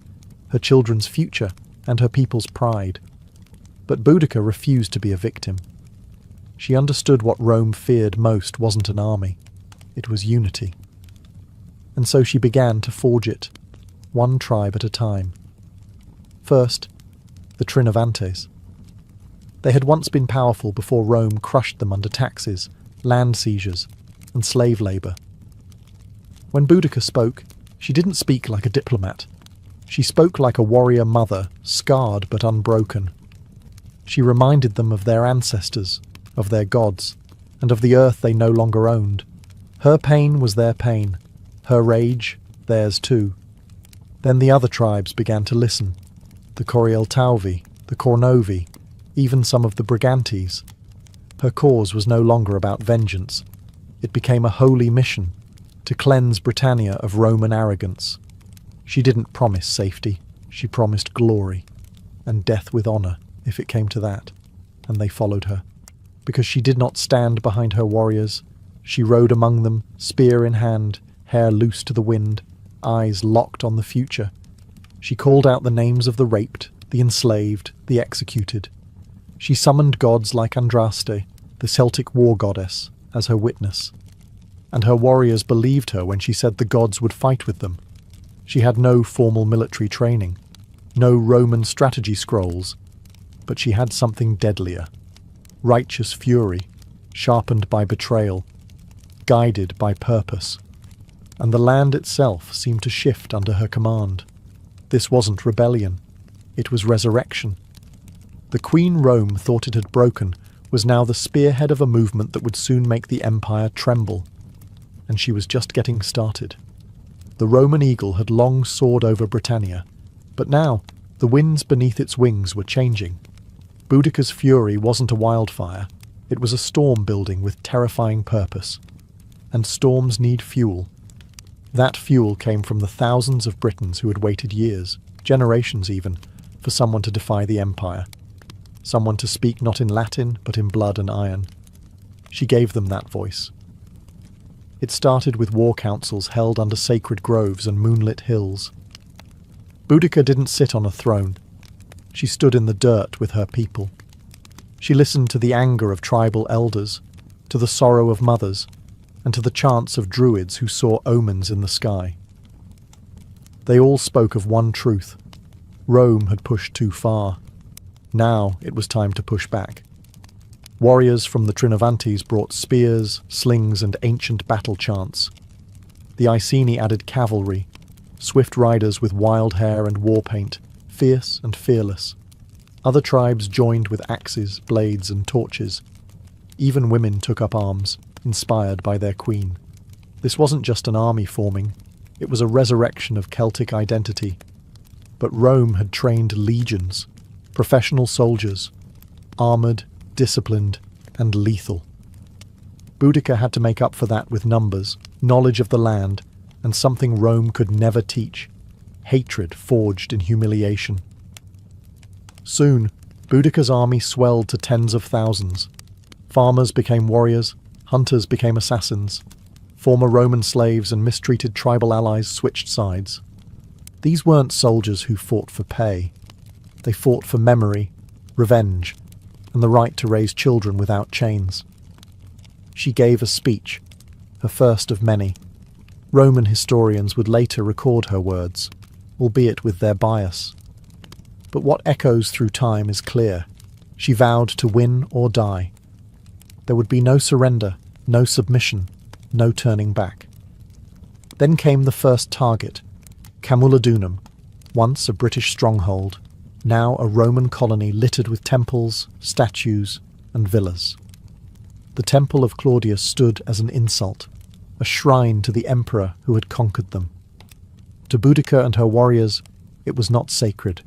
her children's future, and her people's pride. But Boudicca refused to be a victim. She understood what Rome feared most wasn't an army, it was unity. And so she began to forge it, one tribe at a time. First, the Trinovantes. They had once been powerful before Rome crushed them under taxes, land seizures, and slave labour. When Boudicca spoke, she didn't speak like a diplomat. She spoke like a warrior mother, scarred but unbroken. She reminded them of their ancestors, of their gods, and of the earth they no longer owned. Her pain was their pain, her rage theirs too. Then the other tribes began to listen, the Corieltauvi, the Cornovi, even some of the Brigantes. Her cause was no longer about vengeance. It became a holy mission, to cleanse Britannia of Roman arrogance. She didn't promise safety, she promised glory, and death with honour, if it came to that, and they followed her. Because she did not stand behind her warriors, she rode among them, spear in hand, hair loose to the wind, eyes locked on the future. She called out the names of the raped, the enslaved, the executed. She summoned gods like Andraste, the Celtic war goddess, as her witness. And her warriors believed her when she said the gods would fight with them. She had no formal military training, no Roman strategy scrolls, but she had something deadlier. Righteous fury, sharpened by betrayal, guided by purpose. And the land itself seemed to shift under her command. This wasn't rebellion, it was resurrection. The Queen Rome thought it had broken was now the spearhead of a movement that would soon make the empire tremble. And she was just getting started. The Roman eagle had long soared over Britannia, but now the winds beneath its wings were changing. Boudicca's fury wasn't a wildfire, it was a storm building with terrifying purpose. And storms need fuel. That fuel came from the thousands of Britons who had waited years, generations even, for someone to defy the empire. Someone to speak not in Latin, but in blood and iron. She gave them that voice. It started with war councils held under sacred groves and moonlit hills. Boudicca didn't sit on a throne. She stood in the dirt with her people. She listened to the anger of tribal elders, to the sorrow of mothers, and to the chants of druids who saw omens in the sky. They all spoke of one truth. Rome had pushed too far. Now it was time to push back. Warriors from the Trinovantes brought spears, slings, and ancient battle chants. The Iceni added cavalry, swift riders with wild hair and war paint, fierce and fearless. Other tribes joined with axes, blades, and torches. Even women took up arms, inspired by their queen. This wasn't just an army forming, it was a resurrection of Celtic identity. But Rome had trained legions, professional soldiers, armoured, disciplined, and lethal. Boudicca had to make up for that with numbers, knowledge of the land, and something Rome could never teach, hatred forged in humiliation. Soon, Boudicca's army swelled to tens of thousands. Farmers became warriors, hunters became assassins. Former Roman slaves and mistreated tribal allies switched sides. These weren't soldiers who fought for pay. They fought for memory, revenge, and the right to raise children without chains. She gave a speech, her first of many, Roman historians would later record her words, albeit with their bias. But what echoes through time is clear. She vowed to win or die. There would be no surrender, no submission, no turning back. Then came the first target, Camulodunum, once a British stronghold, now a Roman colony littered with temples, statues, and villas. The temple of Claudius stood as an insult, a shrine to the emperor who had conquered them. To Boudica and her warriors, it was not sacred.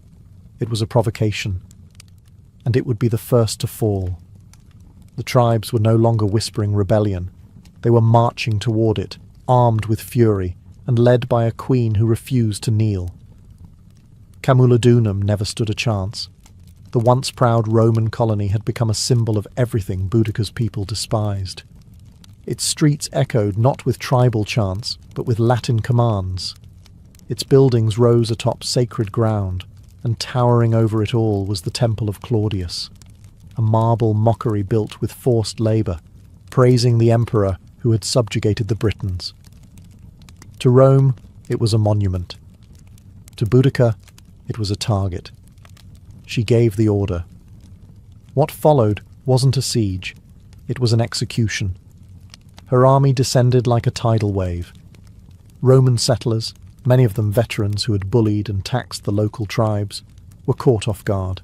It was a provocation, and it would be the first to fall. The tribes were no longer whispering rebellion. They were marching toward it, armed with fury, and led by a queen who refused to kneel. Camulodunum never stood a chance. The once proud Roman colony had become a symbol of everything Boudica's people despised. Its streets echoed not with tribal chants, but with Latin commands. Its buildings rose atop sacred ground, and towering over it all was the Temple of Claudius, a marble mockery built with forced labour, praising the emperor who had subjugated the Britons. To Rome, it was a monument. To Boudica, it was a target. She gave the order. What followed wasn't a siege, it was an execution. Her army descended like a tidal wave. Roman settlers, many of them veterans who had bullied and taxed the local tribes, were caught off guard.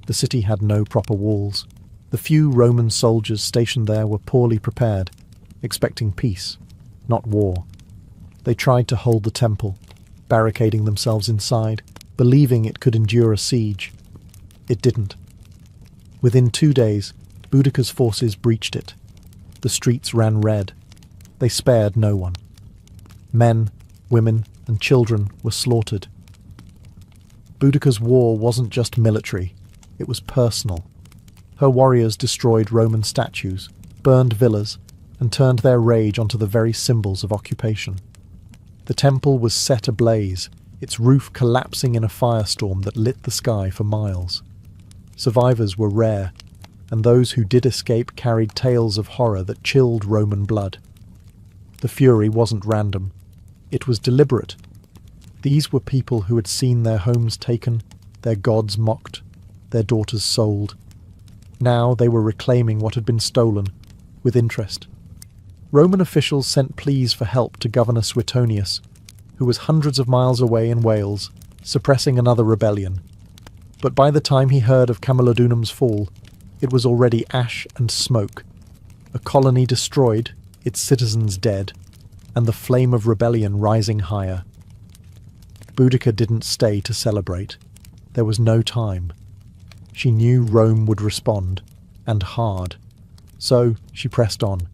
The city had no proper walls. The few Roman soldiers stationed there were poorly prepared, expecting peace, not war. They tried to hold the temple, barricading themselves inside, believing it could endure a siege. It didn't. Within 2 days, Boudica's forces breached it. The streets ran red. They spared no one. Men, women, and children were slaughtered. Boudica's war wasn't just military, it was personal. Her warriors destroyed Roman statues, burned villas, and turned their rage onto the very symbols of occupation. The temple was set ablaze, its roof collapsing in a firestorm that lit the sky for miles. Survivors were rare, and those who did escape carried tales of horror that chilled Roman blood. The fury wasn't random. It was deliberate. These were people who had seen their homes taken, their gods mocked, their daughters sold. Now they were reclaiming what had been stolen, with interest. Roman officials sent pleas for help to Governor Suetonius, who was hundreds of miles away in Wales, suppressing another rebellion. But by the time he heard of Camulodunum's fall, it was already ash and smoke, a colony destroyed, its citizens dead, and the flame of rebellion rising higher. Boudica didn't stay to celebrate. There was no time. She knew Rome would respond, and hard. So she pressed on,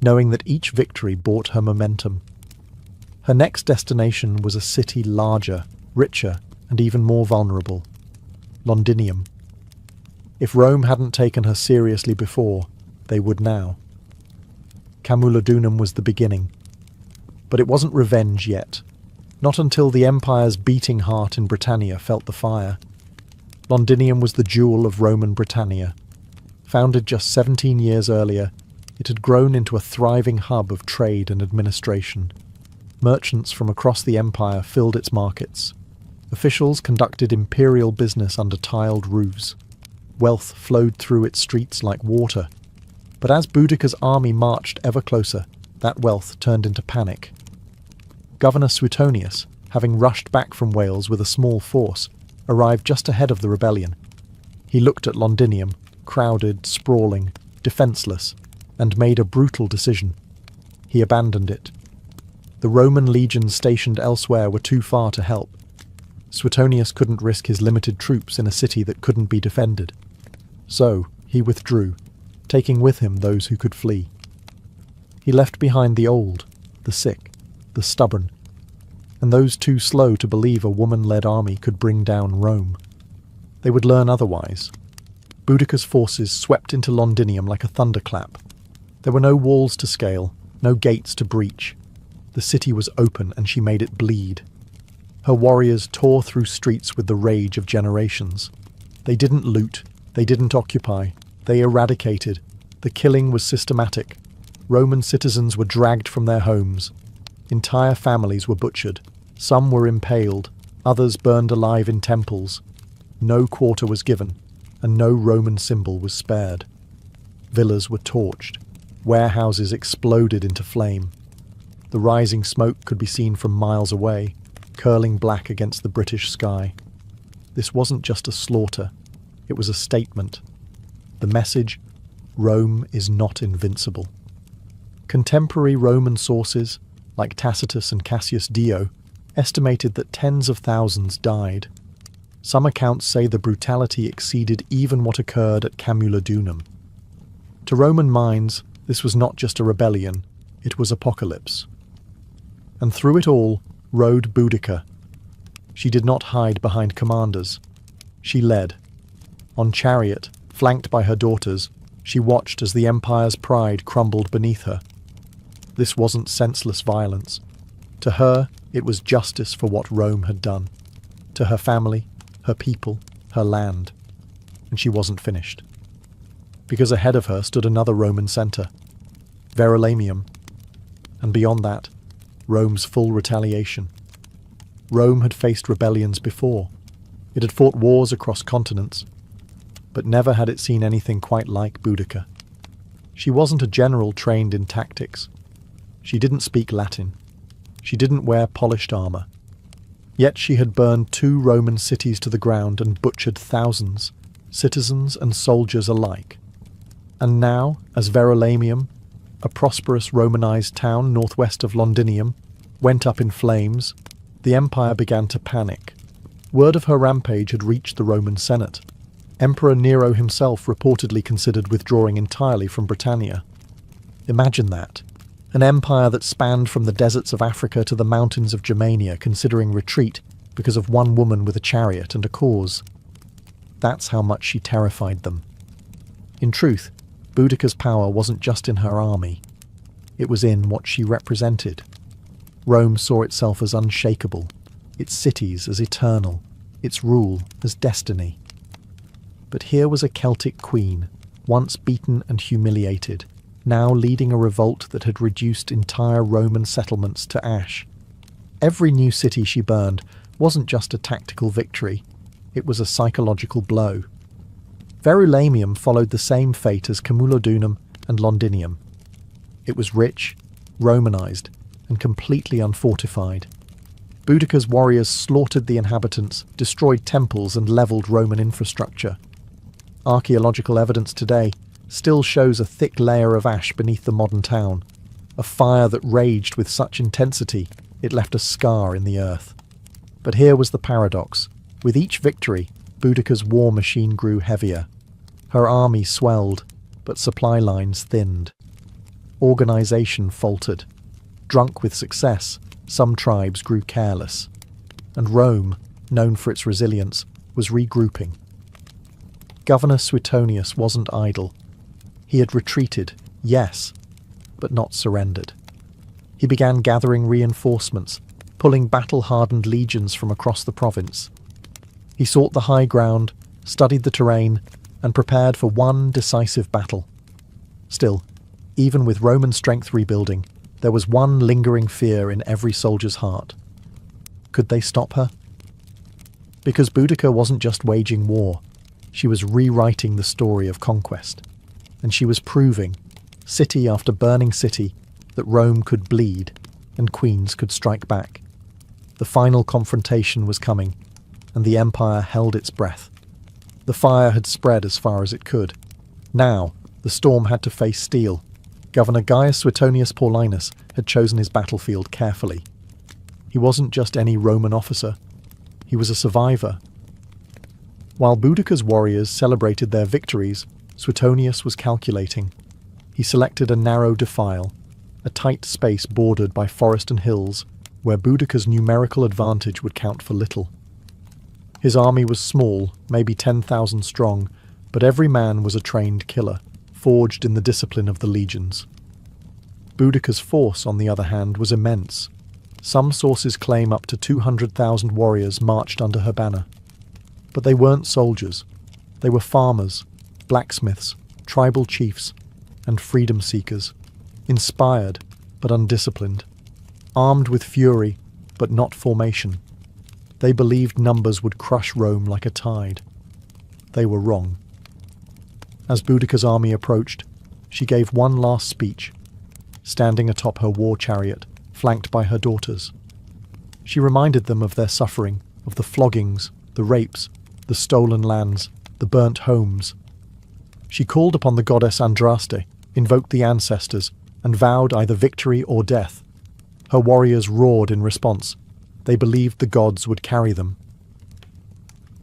knowing that each victory brought her momentum. Her next destination was a city larger, richer, and even more vulnerable. Londinium. If Rome hadn't taken her seriously before, they would now. Camulodunum was the beginning. But it wasn't revenge yet. Not until the empire's beating heart in Britannia felt the fire. Londinium was the jewel of Roman Britannia. Founded just 17 years earlier, it had grown into a thriving hub of trade and administration. Merchants from across the empire filled its markets. Officials conducted imperial business under tiled roofs. Wealth flowed through its streets like water. But as Boudica's army marched ever closer, that wealth turned into panic. Governor Suetonius, having rushed back from Wales with a small force, arrived just ahead of the rebellion. He looked at Londinium, crowded, sprawling, defenceless, and made a brutal decision. He abandoned it. The Roman legions stationed elsewhere were too far to help. Suetonius couldn't risk his limited troops in a city that couldn't be defended. So he withdrew, taking with him those who could flee. He left behind the old, the sick, the stubborn, and those too slow to believe a woman-led army could bring down Rome. They would learn otherwise. Boudica's forces swept into Londinium like a thunderclap. There were no walls to scale, no gates to breach. The city was open and she made it bleed. Her warriors tore through streets with the rage of generations. They didn't loot, they didn't occupy, they eradicated. The killing was systematic. Roman citizens were dragged from their homes. Entire families were butchered. Some were impaled, others burned alive in temples. No quarter was given, and no Roman symbol was spared. Villas were torched. Warehouses exploded into flame. The rising smoke could be seen from miles away, curling black against the British sky. This wasn't just a slaughter, it was a statement. The message: Rome is not invincible. Contemporary Roman sources, like Tacitus and Cassius Dio, estimated that tens of thousands died. Some accounts say the brutality exceeded even what occurred at Camulodunum. To Roman minds, this was not just a rebellion, it was apocalypse. And through it all rode Boudica. She did not hide behind commanders. She led. On chariot, flanked by her daughters, she watched as the empire's pride crumbled beneath her. This wasn't senseless violence. To her, it was justice for what Rome had done. To her family, her people, her land. And she wasn't finished. Because ahead of her stood another Roman centre, Verulamium, and beyond that, Rome's full retaliation. Rome had faced rebellions before. It had fought wars across continents, but never had it seen anything quite like Boudica. She wasn't a general trained in tactics. She didn't speak Latin. She didn't wear polished armour. Yet she had burned 2 Roman cities to the ground and butchered thousands, citizens and soldiers alike. And now, as Verulamium, a prosperous Romanized town northwest of Londinium, went up in flames, the empire began to panic. Word of her rampage had reached the Roman Senate. Emperor Nero himself reportedly considered withdrawing entirely from Britannia. Imagine that. An empire that spanned from the deserts of Africa to the mountains of Germania considering retreat because of one woman with a chariot and a cause. That's how much she terrified them. In truth, Boudica's power wasn't just in her army. It was in what she represented. Rome saw itself as unshakable, its cities as eternal, its rule as destiny. But here was a Celtic queen, once beaten and humiliated, now leading a revolt that had reduced entire Roman settlements to ash. Every new city she burned wasn't just a tactical victory, it was a psychological blow. Verulamium followed the same fate as Camulodunum and Londinium. It was rich, Romanized, and completely unfortified. Boudica's warriors slaughtered the inhabitants, destroyed temples and levelled Roman infrastructure. Archaeological evidence today still shows a thick layer of ash beneath the modern town, a fire that raged with such intensity it left a scar in the earth. But here was the paradox. With each victory, Boudica's war machine grew heavier. Her army swelled, but supply lines thinned. Organization faltered. Drunk with success, some tribes grew careless. And Rome, known for its resilience, was regrouping. Governor Suetonius wasn't idle. He had retreated, yes, but not surrendered. He began gathering reinforcements, pulling battle-hardened legions from across the province. He sought the high ground, studied the terrain, and prepared for one decisive battle. Still, even with Roman strength rebuilding, there was one lingering fear in every soldier's heart. Could they stop her? Because Boudica wasn't just waging war, she was rewriting the story of conquest. And she was proving, city after burning city, that Rome could bleed and queens could strike back. The final confrontation was coming, and the empire held its breath. The fire had spread as far as it could. Now, the storm had to face steel. Governor Gaius Suetonius Paulinus had chosen his battlefield carefully. He wasn't just any Roman officer. He was a survivor. While Boudica's warriors celebrated their victories, Suetonius was calculating. He selected a narrow defile, a tight space bordered by forest and hills, where Boudica's numerical advantage would count for little. His army was small, maybe 10,000 strong, but every man was a trained killer, forged in the discipline of the legions. Boudica's force, on the other hand, was immense. Some sources claim up to 200,000 warriors marched under her banner. But they weren't soldiers. They were farmers, blacksmiths, tribal chiefs, and freedom seekers, inspired but undisciplined. armed with fury, but not formation. They believed numbers would crush Rome like a tide. They were wrong. As Boudicca's army approached, she gave one last speech, standing atop her war chariot, flanked by her daughters. She reminded them of their suffering, of the floggings, the rapes, the stolen lands, the burnt homes. She called upon the goddess Andraste, invoked the ancestors, and vowed either victory or death. Her warriors roared in response. They believed the gods would carry them.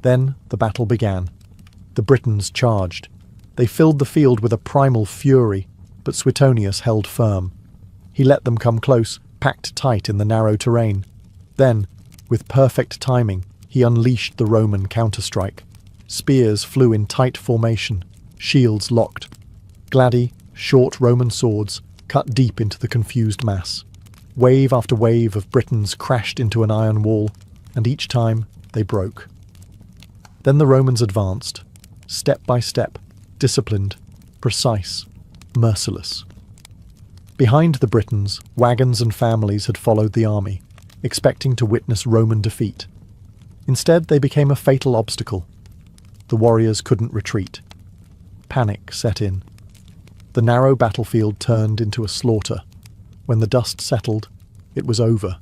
Then the battle began. The Britons charged. They filled the field with a primal fury, but Suetonius held firm. He let them come close, packed tight in the narrow terrain. Then, with perfect timing, he unleashed the Roman counterstrike. Spears flew in tight formation, shields locked. Gladi, short Roman swords, cut deep into the confused mass. Wave after wave of Britons crashed into an iron wall, and each time they broke. Then the Romans advanced, step by step, disciplined, precise, merciless. Behind the Britons, wagons and families had followed the army, expecting to witness Roman defeat. Instead, they became a fatal obstacle. The warriors couldn't retreat. Panic set in. The narrow battlefield turned into a slaughter. When the dust settled, it was over.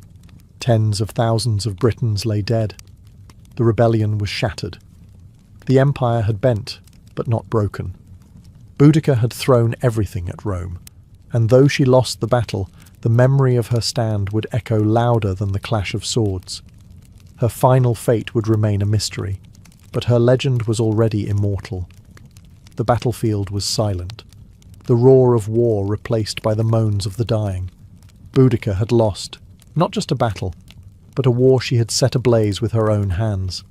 Tens of thousands of Britons lay dead. The rebellion was shattered. The empire had bent, but not broken. Boudicca had thrown everything at Rome, and though she lost the battle, the memory of her stand would echo louder than the clash of swords. Her final fate would remain a mystery, but her legend was already immortal. The battlefield was silent, the roar of war replaced by the moans of the dying. Boudicca had lost, not just a battle, but a war she had set ablaze with her own hands.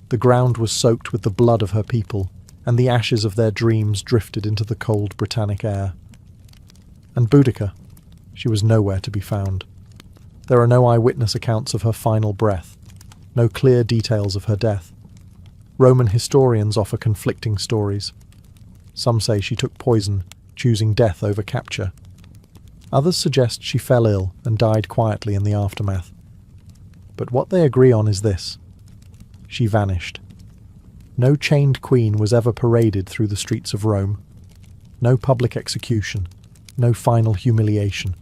The ground was soaked with the blood of her people, and the ashes of their dreams drifted into the cold Britannic air. And Boudicca, she was nowhere to be found. There are no eyewitness accounts of her final breath, no clear details of her death. Roman historians offer conflicting stories. Some say she took poison, choosing death over capture. Others suggest she fell ill and died quietly in the aftermath. But what they agree on is this: she vanished. No chained queen was ever paraded through the streets of Rome. No public execution, no final humiliation.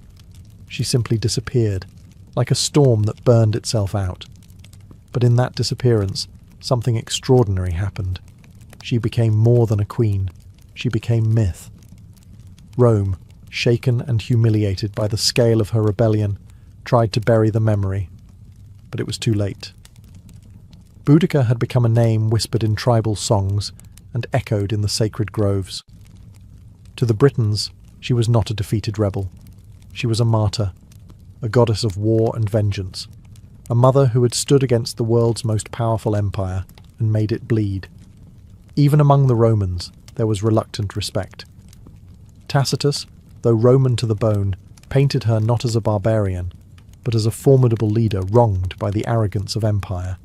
She simply disappeared, like a storm that burned itself out. But in that disappearance, something extraordinary happened. She became more than a queen. She became myth. Rome, shaken and humiliated by the scale of her rebellion, tried to bury the memory, but it was too late. Boudicca had become a name whispered in tribal songs and echoed in the sacred groves. To the Britons, she was not a defeated rebel. She was a martyr, a goddess of war and vengeance, a mother who had stood against the world's most powerful empire and made it bleed. Even among the Romans, there was reluctant respect. Tacitus, though Roman to the bone, painted her not as a barbarian, but as a formidable leader wronged by the arrogance of empire.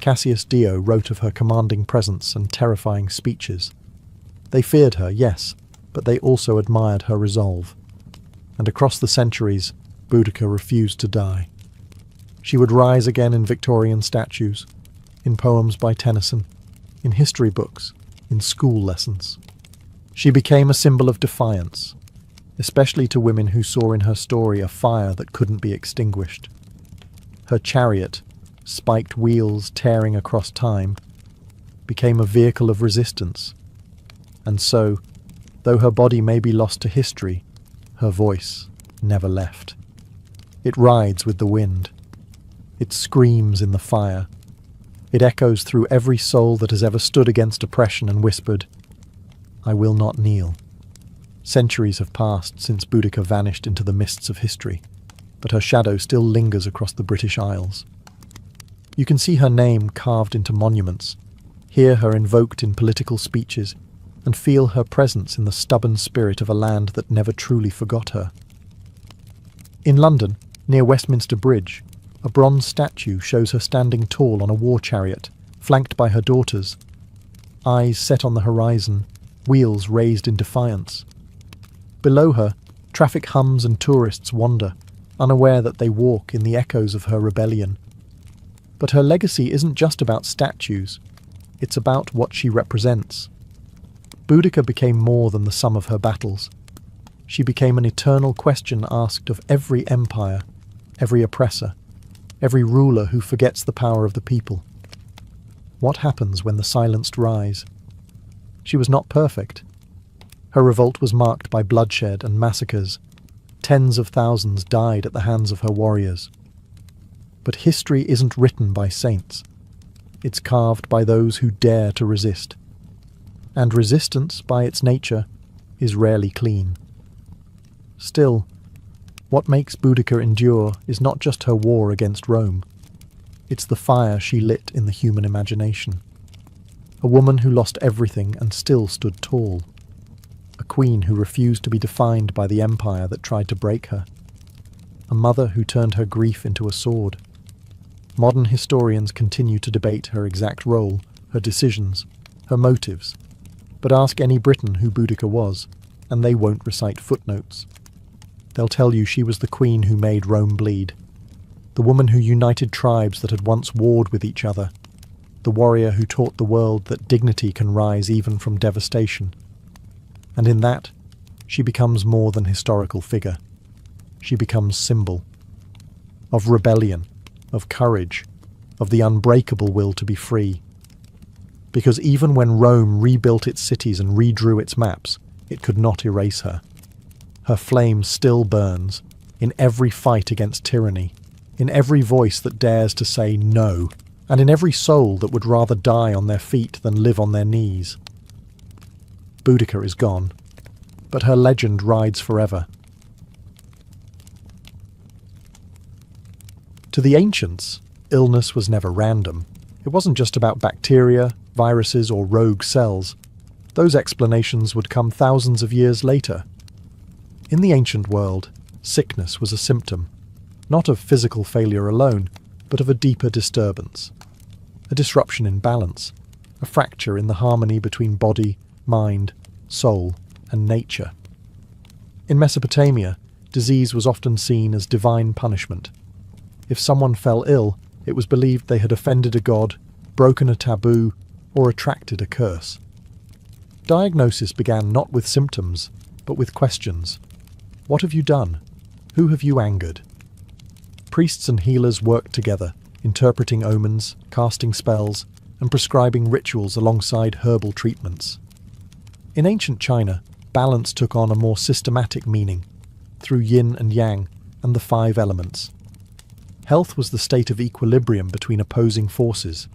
Cassius Dio wrote of her commanding presence and terrifying speeches. They feared her, yes, but they also admired her resolve. And across the centuries, Boudicca refused to die. She would rise again in Victorian statues, in poems by Tennyson, in history books, in school lessons. She became a symbol of defiance, especially to women who saw in her story a fire that couldn't be extinguished. Her chariot, spiked wheels tearing across time, became a vehicle of resistance. And so, though her body may be lost to history, her voice never left. It rides with the wind. It screams in the fire. It echoes through every soul that has ever stood against oppression and whispered, "I will not kneel." Centuries have passed since Boudicca vanished into the mists of history, but her shadow still lingers across the British Isles. You can see her name carved into monuments, hear her invoked in political speeches, and feel her presence in the stubborn spirit of a land that never truly forgot her. In London, near Westminster Bridge, a bronze statue shows her standing tall on a war chariot, flanked by her daughters, eyes set on the horizon, wheels raised in defiance. Below her, traffic hums and tourists wander, unaware that they walk in the echoes of her rebellion. But her legacy isn't just about statues, it's about what she represents. Boudica became more than the sum of her battles. She became an eternal question asked of every empire, every oppressor, every ruler who forgets the power of the people. What happens when the silenced rise? She was not perfect. Her revolt was marked by bloodshed and massacres. Tens of thousands died at the hands of her warriors. But history isn't written by saints. It's carved by those who dare to resist. And resistance, by its nature, is rarely clean. Still, what makes Boudica endure is not just her war against Rome. It's the fire she lit in the human imagination. A woman who lost everything and still stood tall. A queen who refused to be defined by the empire that tried to break her. A mother who turned her grief into a sword. Modern historians continue to debate her exact role, her decisions, her motives. But ask any Briton who Boudica was, and they won't recite footnotes. They'll tell you she was the queen who made Rome bleed, the woman who united tribes that had once warred with each other, the warrior who taught the world that dignity can rise even from devastation. And in that, she becomes more than historical figure. She becomes symbol of rebellion, of courage, of the unbreakable will to be free. Because even when Rome rebuilt its cities and redrew its maps, it could not erase her. Her flame still burns, in every fight against tyranny, in every voice that dares to say no, and in every soul that would rather die on their feet than live on their knees. Boudica is gone, but her legend rides forever. To the ancients, illness was never random. It wasn't just about bacteria, viruses, or rogue cells. Those explanations would come thousands of years later. In the ancient world, sickness was a symptom, not of physical failure alone, but of a deeper disturbance. A disruption in balance, a fracture in the harmony between body, mind, soul, and nature. In Mesopotamia, disease was often seen as divine punishment. If someone fell ill, it was believed they had offended a god, broken a taboo, or attracted a curse. Diagnosis began not with symptoms, but with questions. What have you done? Who have you angered? Priests and healers worked together, interpreting omens, casting spells, and prescribing rituals alongside herbal treatments. In ancient China, balance took on a more systematic meaning, through yin and yang and the 5 elements. Health was the state of equilibrium between opposing forces.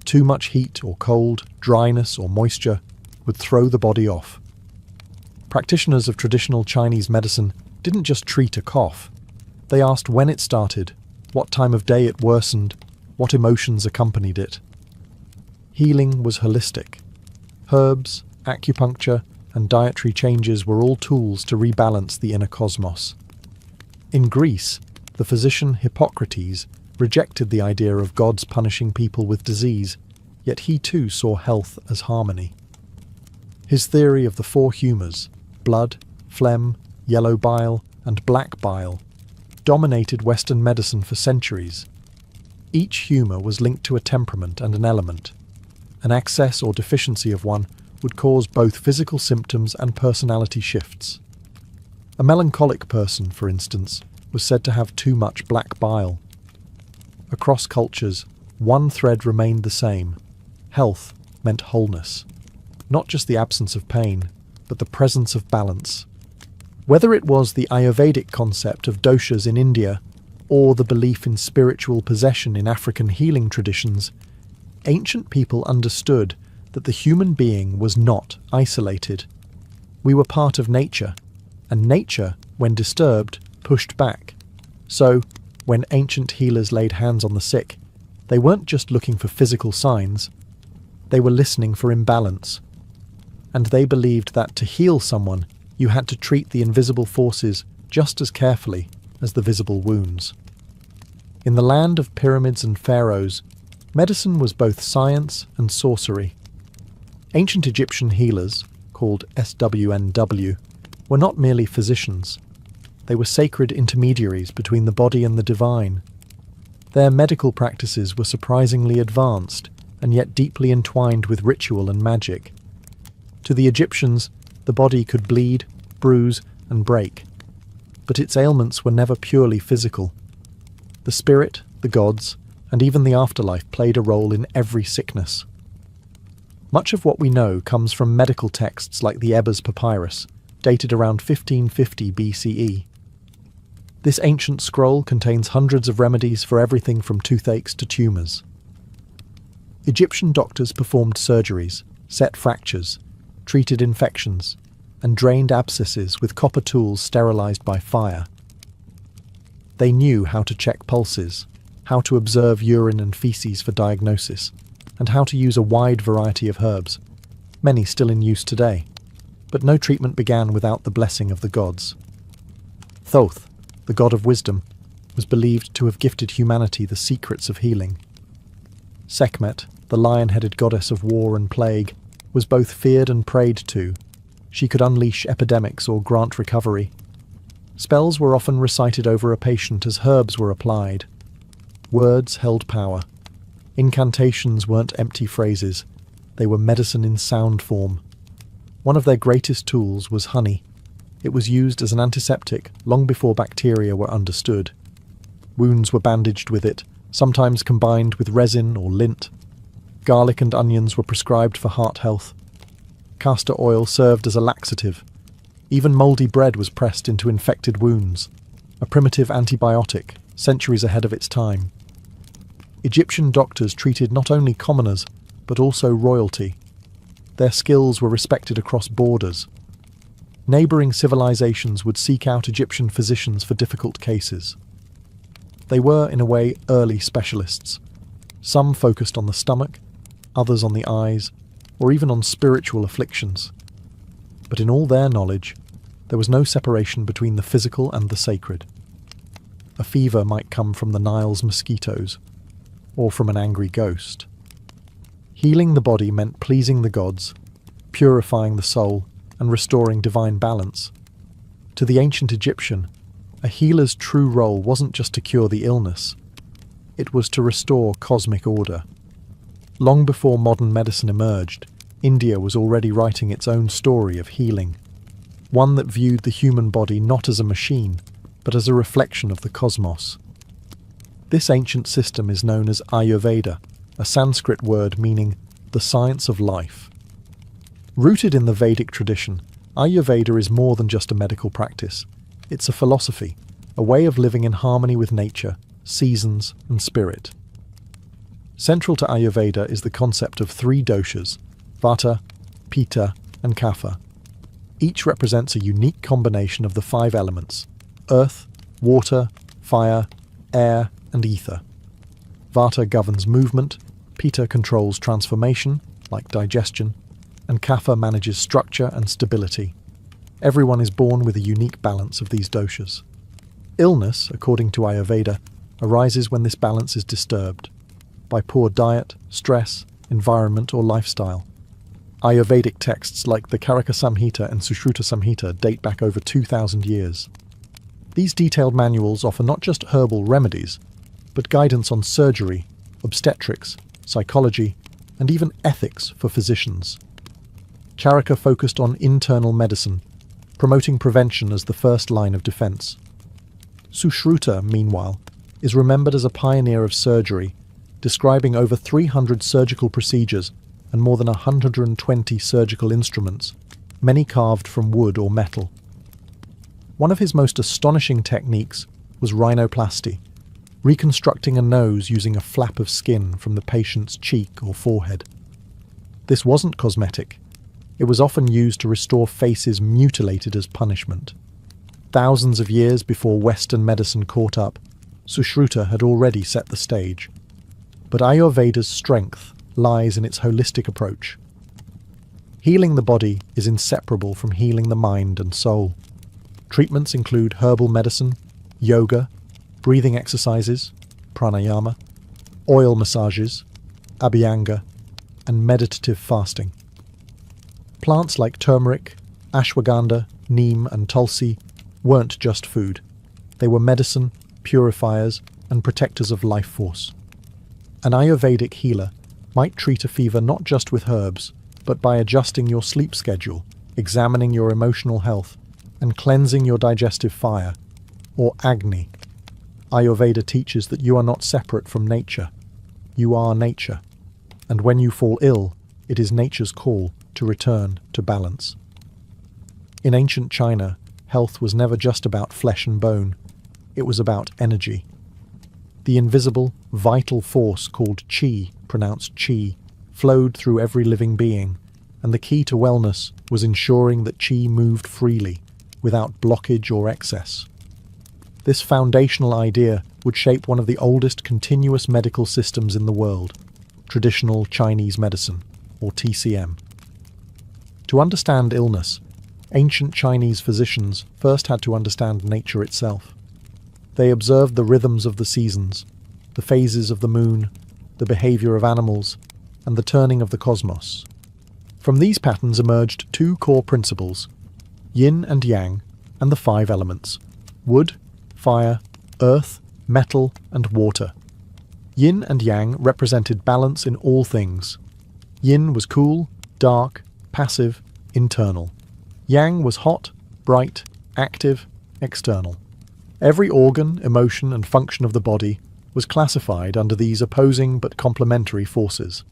Too much heat or cold, dryness or moisture would throw the body off. Practitioners of traditional Chinese medicine didn't just treat a cough. They asked when it started, what time of day it worsened, what emotions accompanied it. Healing was holistic. Herbs, acupuncture, and dietary changes were all tools to rebalance the inner cosmos. In Greece, the physician Hippocrates rejected the idea of gods punishing people with disease, yet he too saw health as harmony. His theory of the 4 humours, blood, phlegm, yellow bile, and black bile, dominated Western medicine for centuries. Each humour was linked to a temperament and an element. An excess or deficiency of one would cause both physical symptoms and personality shifts. A melancholic person, for instance, was said to have too much black bile. Across cultures, one thread remained the same. Health meant wholeness. Not just the absence of pain, but the presence of balance. Whether it was the Ayurvedic concept of doshas in India, or the belief in spiritual possession in African healing traditions, ancient people understood that the human being was not isolated. We were part of nature, and nature, when disturbed, pushed back. So, when ancient healers laid hands on the sick, they weren't just looking for physical signs, they were listening for imbalance. And they believed that to heal someone, you had to treat the invisible forces just as carefully as the visible wounds. In the land of pyramids and pharaohs, medicine was both science and sorcery. Ancient Egyptian healers, called SWNW, were not merely physicians. They were sacred intermediaries between the body and the divine. Their medical practices were surprisingly advanced and yet deeply entwined with ritual and magic. To the Egyptians, the body could bleed, bruise, and break, but its ailments were never purely physical. The spirit, the gods, and even the afterlife played a role in every sickness. Much of what we know comes from medical texts like the Ebers Papyrus, dated around 1550 BCE. This ancient scroll contains hundreds of remedies for everything from toothaches to tumours. Egyptian doctors performed surgeries, set fractures, treated infections, and drained abscesses with copper tools sterilised by fire. They knew how to check pulses, how to observe urine and faeces for diagnosis, and how to use a wide variety of herbs, many still in use today. But no treatment began without the blessing of the gods. Thoth, the god of wisdom, was believed to have gifted humanity the secrets of healing. Sekhmet, the lion-headed goddess of war and plague, was both feared and prayed to. She could unleash epidemics or grant recovery. Spells were often recited over a patient as herbs were applied. Words held power. Incantations weren't empty phrases. They were medicine in sound form. One of their greatest tools was honey. It was used as an antiseptic long before bacteria were understood. Wounds were bandaged with it, sometimes combined with resin or lint. Garlic and onions were prescribed for heart health. Castor oil served as a laxative. Even mouldy bread was pressed into infected wounds, a primitive antibiotic, centuries ahead of its time. Egyptian doctors treated not only commoners, but also royalty. Their skills were respected across borders. Neighbouring civilizations would seek out Egyptian physicians for difficult cases. They were, in a way, early specialists. Some focused on the stomach, others on the eyes, or even on spiritual afflictions. But in all their knowledge, there was no separation between the physical and the sacred. A fever might come from the Nile's mosquitoes, or from an angry ghost. Healing the body meant pleasing the gods, purifying the soul, and restoring divine balance. To the ancient Egyptian, a healer's true role wasn't just to cure the illness, it was to restore cosmic order. Long before modern medicine emerged, India was already writing its own story of healing, one that viewed the human body not as a machine, but as a reflection of the cosmos. This ancient system is known as Ayurveda, a Sanskrit word meaning the science of life. Rooted in the Vedic tradition, Ayurveda is more than just a medical practice. It's a philosophy, a way of living in harmony with nature, seasons, and spirit. Central to Ayurveda is the concept of three doshas, Vata, Pitta, and Kapha. Each represents a unique combination of the five elements: earth, water, fire, air, and ether. Vata governs movement, Pitta controls transformation, like digestion, and Kapha manages structure and stability. Everyone is born with a unique balance of these doshas. Illness, according to Ayurveda, arises when this balance is disturbed, by poor diet, stress, environment, or lifestyle. Ayurvedic texts like the Karaka Samhita and Sushruta Samhita date back over 2,000 years. These detailed manuals offer not just herbal remedies, but guidance on surgery, obstetrics, psychology, and even ethics for physicians. Charaka focused on internal medicine, promoting prevention as the first line of defense. Sushruta, meanwhile, is remembered as a pioneer of surgery, describing over 300 surgical procedures and more than 120 surgical instruments, many carved from wood or metal. One of his most astonishing techniques was rhinoplasty, reconstructing a nose using a flap of skin from the patient's cheek or forehead. This wasn't cosmetic. It was often used to restore faces mutilated as punishment. Thousands of years before Western medicine caught up, Sushruta had already set the stage. But Ayurveda's strength lies in its holistic approach. Healing the body is inseparable from healing the mind and soul. Treatments include herbal medicine, yoga, breathing exercises, pranayama, oil massages, abhyanga, and meditative fasting. Plants like turmeric, ashwagandha, neem, and tulsi weren't just food. They were medicine, purifiers, and protectors of life force. An Ayurvedic healer might treat a fever not just with herbs, but by adjusting your sleep schedule, examining your emotional health, and cleansing your digestive fire, or Agni. Ayurveda teaches that you are not separate from nature. You are nature. And when you fall ill, it is nature's call to return to balance. In ancient China, health was never just about flesh and bone. It was about energy. The invisible, vital force called qi, pronounced chi, flowed through every living being, and the key to wellness was ensuring that qi moved freely, without blockage or excess. This foundational idea would shape one of the oldest continuous medical systems in the world, traditional Chinese medicine, or TCM. To understand illness, ancient Chinese physicians first had to understand nature itself. They observed the rhythms of the seasons, the phases of the moon, the behavior of animals, and the turning of the cosmos. From these patterns emerged two core principles: yin and yang, and the five elements: wood, fire, earth, metal, and water. Yin and yang represented balance in all things. Yin was cool, dark, passive, internal. Yang was hot, bright, active, external. Every organ, emotion, and function of the body was classified under these opposing but complementary forces.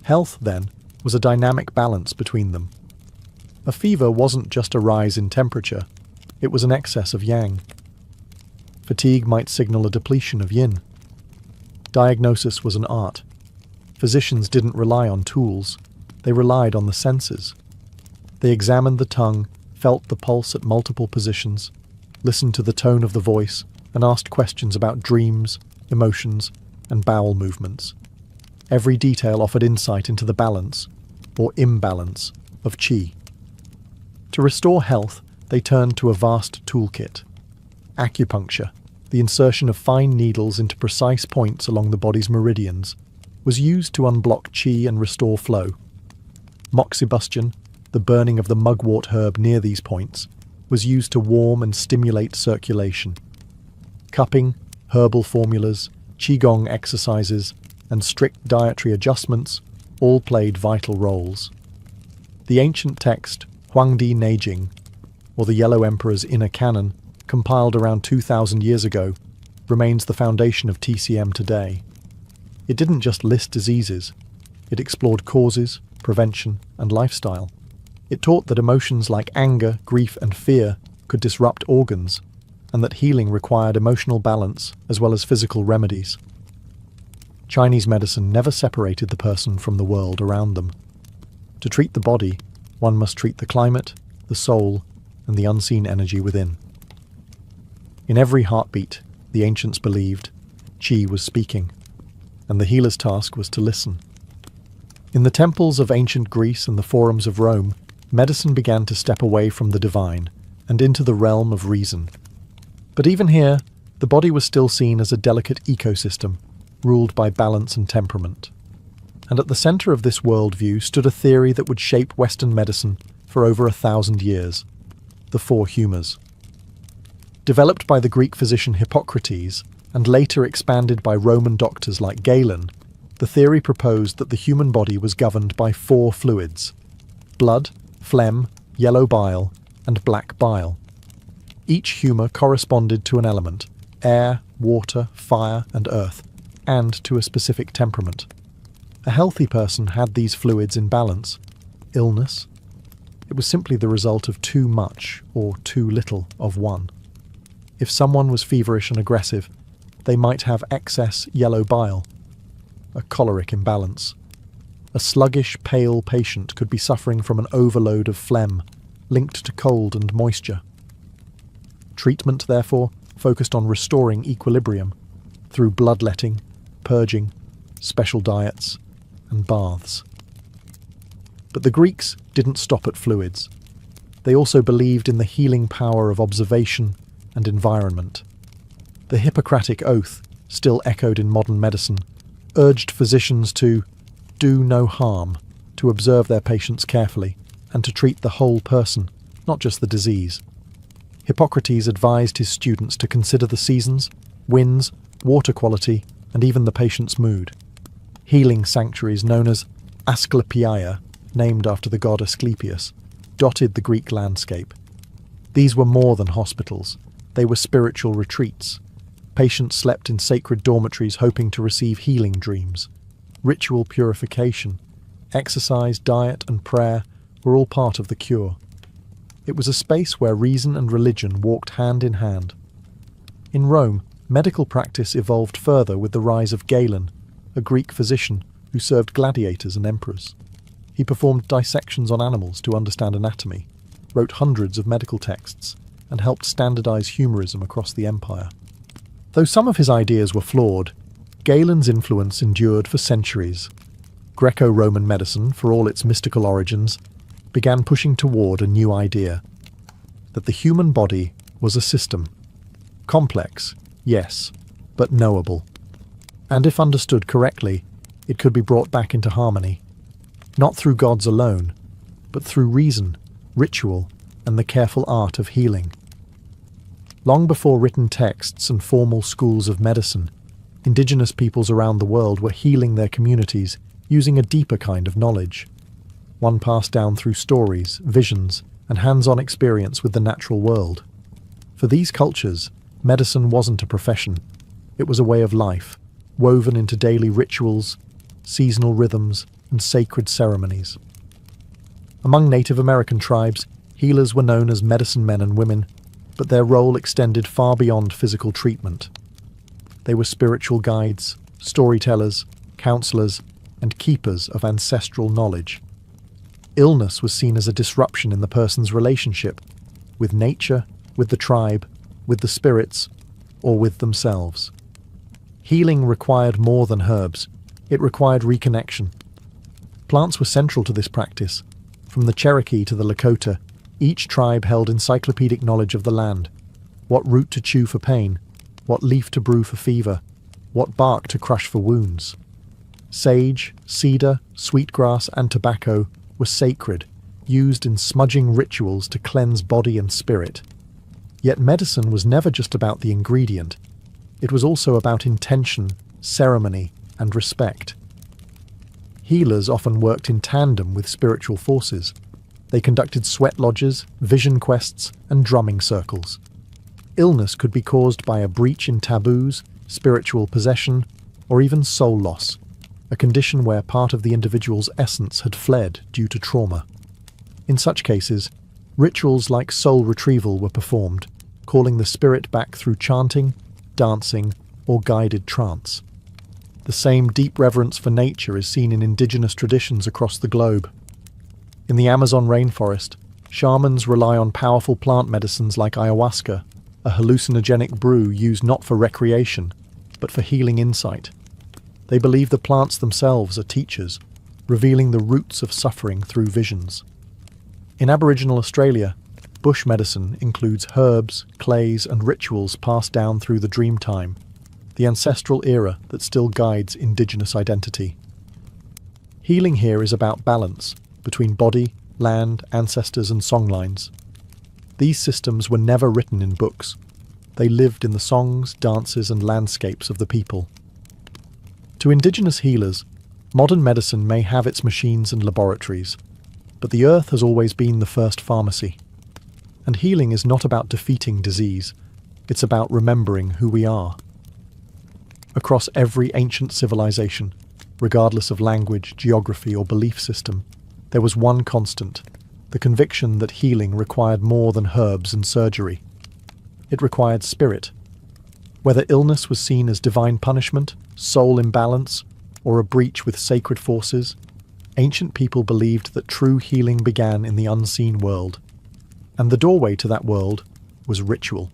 Health, then, was a dynamic balance between them. A fever wasn't just a rise in temperature, it was an excess of yang. Fatigue might signal a depletion of yin. Diagnosis was an art. Physicians didn't rely on tools, they relied on the senses. They examined the tongue, felt the pulse at multiple positions, listened to the tone of the voice, and asked questions about dreams, emotions, and bowel movements. Every detail offered insight into the balance, or imbalance, of qi. To restore health, they turned to a vast toolkit. Acupuncture, the insertion of fine needles into precise points along the body's meridians, was used to unblock qi and restore flow. Moxibustion, the burning of the mugwort herb near these points, was used to warm and stimulate circulation. Cupping, herbal formulas, qigong exercises, and strict dietary adjustments all played vital roles. The ancient text Huangdi Neijing, or the Yellow Emperor's Inner Canon, compiled around 2,000 years ago, remains the foundation of TCM today. It didn't just list diseases, it explored causes, prevention, and lifestyle. It taught that emotions like anger, grief, and fear could disrupt organs, and that healing required emotional balance as well as physical remedies. Chinese medicine never separated the person from the world around them. To treat the body, one must treat the climate, the soul, and the unseen energy within. In every heartbeat, the ancients believed, qi was speaking, and the healer's task was to listen. In the temples of ancient Greece and the forums of Rome, medicine began to step away from the divine and into the realm of reason. But even here, the body was still seen as a delicate ecosystem, ruled by balance and temperament. And at the center of this worldview stood a theory that would shape Western medicine for over 1,000 years: the four humours. Developed by the Greek physician Hippocrates, and later expanded by Roman doctors like Galen, the theory proposed that the human body was governed by four fluids: blood, phlegm, yellow bile, and black bile. Each humour corresponded to an element: air, water, fire, and earth, and to a specific temperament. A healthy person had these fluids in balance. Illness? It was simply the result of too much or too little of one. If someone was feverish and aggressive, they might have excess yellow bile, a choleric imbalance. A sluggish, pale patient could be suffering from an overload of phlegm, linked to cold and moisture. Treatment, therefore, focused on restoring equilibrium through bloodletting, purging, special diets, and baths. But the Greeks didn't stop at fluids. They also believed in the healing power of observation and environment. The Hippocratic Oath, still echoed in modern medicine, urged physicians to do no harm, to observe their patients carefully, and to treat the whole person, not just the disease. Hippocrates advised his students to consider the seasons, winds, water quality, and even the patient's mood. Healing sanctuaries known as Asclepiae, named after the god Asclepius, dotted the Greek landscape. These were more than hospitals. They were spiritual retreats. Patients slept in sacred dormitories hoping to receive healing dreams. Ritual purification, exercise, diet, and prayer were all part of the cure. It was a space where reason and religion walked hand in hand. In Rome, medical practice evolved further with the rise of Galen, a Greek physician who served gladiators and emperors. He performed dissections on animals to understand anatomy, wrote hundreds of medical texts, and helped standardize humorism across the empire. Though some of his ideas were flawed, Galen's influence endured for centuries. Greco-Roman medicine, for all its mystical origins, began pushing toward a new idea: that the human body was a system. Complex, yes, but knowable. And if understood correctly, it could be brought back into harmony, not through gods alone, but through reason, ritual, and the careful art of healing. Long before written texts and formal schools of medicine, indigenous peoples around the world were healing their communities using a deeper kind of knowledge, one passed down through stories, visions, and hands-on experience with the natural world. For these cultures, medicine wasn't a profession, it was a way of life, woven into daily rituals, seasonal rhythms, and sacred ceremonies. Among Native American tribes, healers were known as medicine men and women, but their role extended far beyond physical treatment. They were spiritual guides, storytellers, counselors, and keepers of ancestral knowledge. Illness was seen as a disruption in the person's relationship with nature, with the tribe, with the spirits, or with themselves. Healing required more than herbs. It required reconnection. Plants were central to this practice. From the Cherokee to the Lakota, each tribe held encyclopedic knowledge of the land: what root to chew for pain, what leaf to brew for fever, what bark to crush for wounds. Sage, cedar, sweetgrass, and tobacco were sacred, used in smudging rituals to cleanse body and spirit. Yet medicine was never just about the ingredient. It was also about intention, ceremony, and respect. Healers often worked in tandem with spiritual forces. They conducted sweat lodges, vision quests, and drumming circles. Illness could be caused by a breach in taboos, spiritual possession, or even soul loss, a condition where part of the individual's essence had fled due to trauma. In such cases, rituals like soul retrieval were performed, calling the spirit back through chanting, dancing, or guided trance. The same deep reverence for nature is seen in indigenous traditions across the globe. In the Amazon rainforest, shamans rely on powerful plant medicines like ayahuasca, a hallucinogenic brew used not for recreation, but for healing insight. They believe the plants themselves are teachers, revealing the roots of suffering through visions. In Aboriginal Australia, bush medicine includes herbs, clays, and rituals passed down through the dream time, the ancestral era that still guides indigenous identity. Healing here is about balance between body, land, ancestors, and songlines. These systems were never written in books. They lived in the songs, dances, and landscapes of the people. To indigenous healers, modern medicine may have its machines and laboratories, but the earth has always been the first pharmacy. And healing is not about defeating disease, it's about remembering who we are. Across every ancient civilization, regardless of language, geography, or belief system, there was one constant: the conviction that healing required more than herbs and surgery. It required spirit. Whether illness was seen as divine punishment, soul imbalance, or a breach with sacred forces, ancient people believed that true healing began in the unseen world. And the doorway to that world was ritual.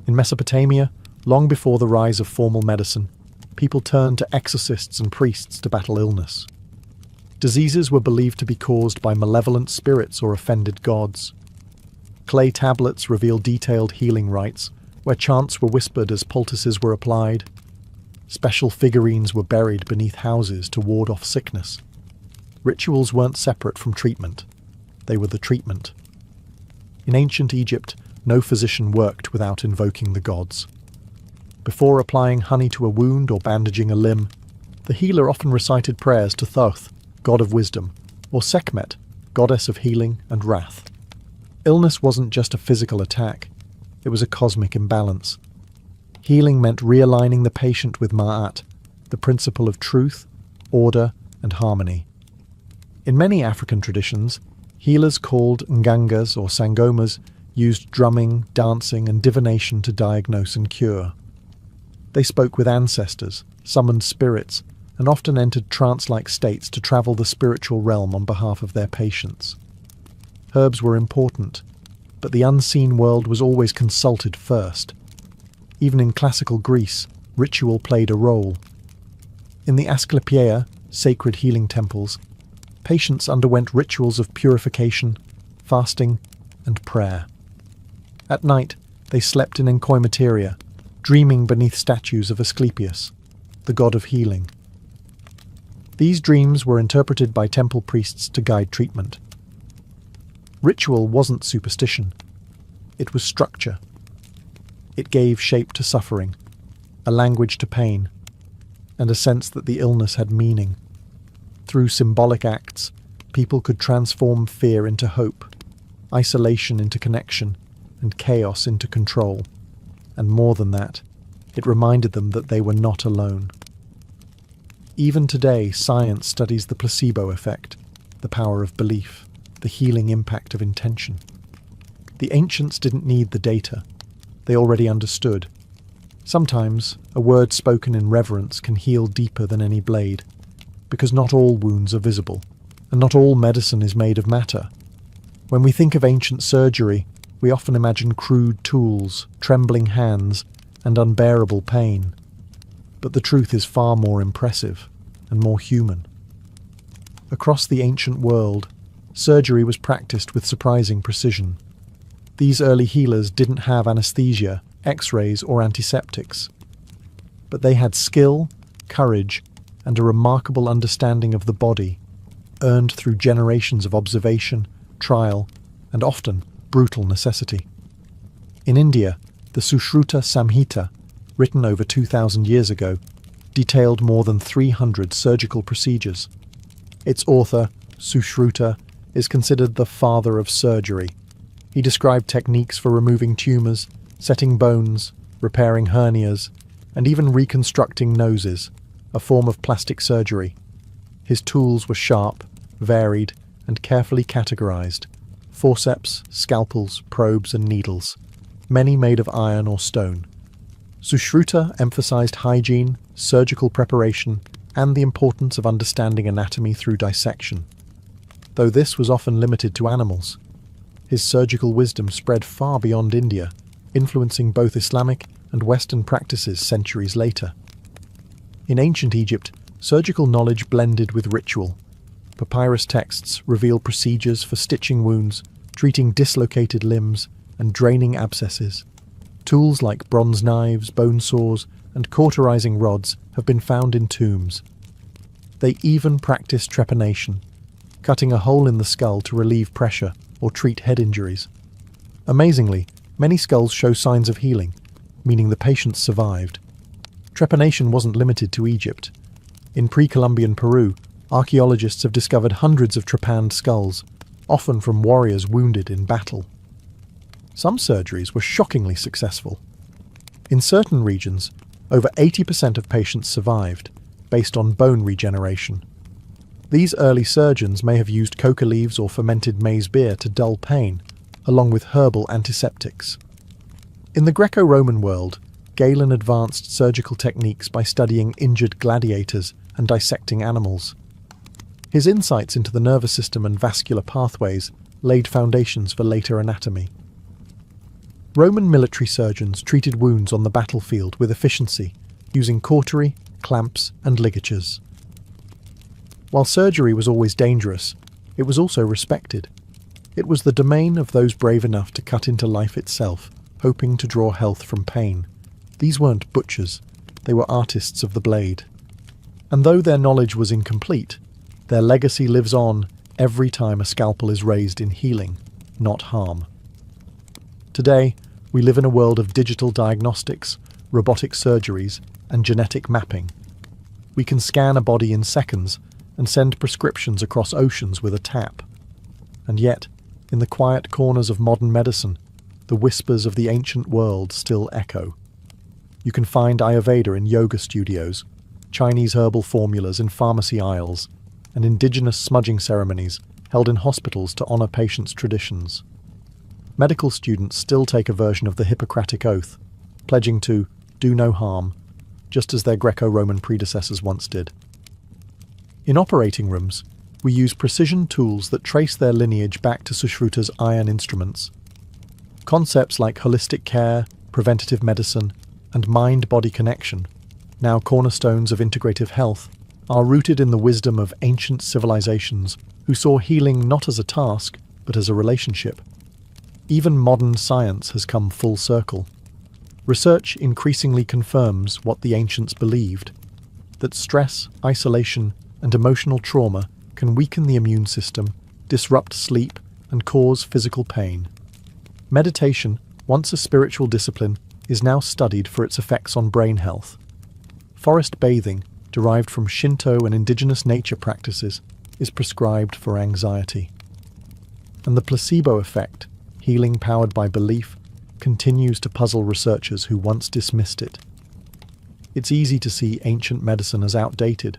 In Mesopotamia, long before the rise of formal medicine, people turned to exorcists and priests to battle illness. Diseases were believed to be caused by malevolent spirits or offended gods. Clay tablets reveal detailed healing rites, where chants were whispered as poultices were applied. Special figurines were buried beneath houses to ward off sickness. Rituals weren't separate from treatment. They were the treatment. In ancient Egypt, no physician worked without invoking the gods. Before applying honey to a wound or bandaging a limb, the healer often recited prayers to Thoth, god of wisdom, or Sekhmet, goddess of healing and wrath. Illness wasn't just a physical attack, it was a cosmic imbalance. Healing meant realigning the patient with Ma'at, the principle of truth, order, and harmony. In many African traditions, healers called Ngangas or Sangomas used drumming, dancing, and divination to diagnose and cure. They spoke with ancestors, summoned spirits, and often entered trance-like states to travel the spiritual realm on behalf of their patients. Herbs were important, but the unseen world was always consulted first. Even in classical Greece, ritual played a role. In the Asclepiaea, sacred healing temples, patients underwent rituals of purification, fasting, and prayer. At night, they slept in enkoimateria, dreaming beneath statues of Asclepius, the god of healing. These dreams were interpreted by temple priests to guide treatment. Ritual wasn't superstition. It was structure. It gave shape to suffering, a language to pain, and a sense that the illness had meaning. Through symbolic acts, people could transform fear into hope, isolation into connection, and chaos into control. And more than that, it reminded them that they were not alone. Even today, science studies the placebo effect, the power of belief, the healing impact of intention. The ancients didn't need the data. They already understood. Sometimes, a word spoken in reverence can heal deeper than any blade, because not all wounds are visible, and not all medicine is made of matter. When we think of ancient surgery, we often imagine crude tools, trembling hands, and unbearable pain. But the truth is far more impressive and more human. Across the ancient world, surgery was practiced with surprising precision. These early healers didn't have anesthesia, X-rays, or antiseptics. But they had skill, courage, and a remarkable understanding of the body, earned through generations of observation, trial, and often brutal necessity. In India, the Sushruta Samhita, written over 2,000 years ago, detailed more than 300 surgical procedures. Its author, Sushruta, is considered the father of surgery. He described techniques for removing tumours, setting bones, repairing hernias, and even reconstructing noses, a form of plastic surgery. His tools were sharp, varied, and carefully categorized: forceps, scalpels, probes, and needles, many made of iron or stone. Sushruta emphasized hygiene, surgical preparation, and the importance of understanding anatomy through dissection. Though this was often limited to animals, his surgical wisdom spread far beyond India, influencing both Islamic and Western practices centuries later. In ancient Egypt, surgical knowledge blended with ritual. Papyrus texts reveal procedures for stitching wounds, treating dislocated limbs, and draining abscesses. Tools like bronze knives, bone saws, and cauterizing rods have been found in tombs. They even practiced trepanation, cutting a hole in the skull to relieve pressure or treat head injuries. Amazingly, many skulls show signs of healing, meaning the patients survived. Trepanation wasn't limited to Egypt. In pre-Columbian Peru, archaeologists have discovered hundreds of trepanned skulls, often from warriors wounded in battle. Some surgeries were shockingly successful. In certain regions, over 80% of patients survived, based on bone regeneration. These early surgeons may have used coca leaves or fermented maize beer to dull pain, along with herbal antiseptics. In the Greco-Roman world, Galen advanced surgical techniques by studying injured gladiators and dissecting animals. His insights into the nervous system and vascular pathways laid foundations for later anatomy. Roman military surgeons treated wounds on the battlefield with efficiency, using cautery, clamps, and ligatures. While surgery was always dangerous, it was also respected. It was the domain of those brave enough to cut into life itself, hoping to draw health from pain. These weren't butchers, they were artists of the blade. And though their knowledge was incomplete, their legacy lives on every time a scalpel is raised in healing, not harm. Today, we live in a world of digital diagnostics, robotic surgeries, and genetic mapping. We can scan a body in seconds and send prescriptions across oceans with a tap. And yet, in the quiet corners of modern medicine, the whispers of the ancient world still echo. You can find Ayurveda in yoga studios, Chinese herbal formulas in pharmacy aisles, and indigenous smudging ceremonies held in hospitals to honour patients' traditions. Medical students still take a version of the Hippocratic Oath, pledging to do no harm, just as their Greco-Roman predecessors once did. In operating rooms, we use precision tools that trace their lineage back to Sushruta's iron instruments. Concepts like holistic care, preventative medicine, and mind-body connection, now cornerstones of integrative health, are rooted in the wisdom of ancient civilizations who saw healing not as a task, but as a relationship. Even modern science has come full circle. Research increasingly confirms what the ancients believed, that stress, isolation, and emotional trauma can weaken the immune system, disrupt sleep, and cause physical pain. Meditation, once a spiritual discipline, is now studied for its effects on brain health. Forest bathing, derived from Shinto and indigenous nature practices, is prescribed for anxiety. And the placebo effect, healing powered by belief, continues to puzzle researchers who once dismissed it. It's easy to see ancient medicine as outdated.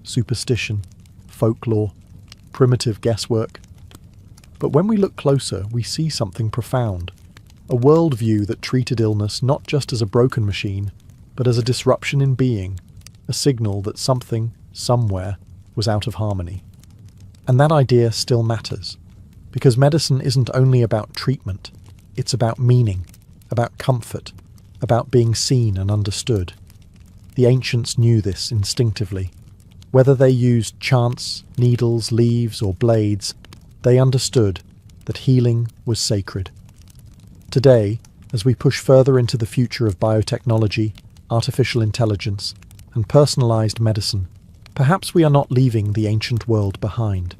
Superstition, folklore, primitive guesswork. But when we look closer, we see something profound. A worldview that treated illness not just as a broken machine, but as a disruption in being, a signal that something, somewhere, was out of harmony. And that idea still matters, because medicine isn't only about treatment, it's about meaning, about comfort, about being seen and understood. The ancients knew this instinctively. Whether they used chants, needles, leaves, or blades, they understood that healing was sacred. Today, as we push further into the future of biotechnology, artificial intelligence, and personalized medicine, perhaps we are not leaving the ancient world behind.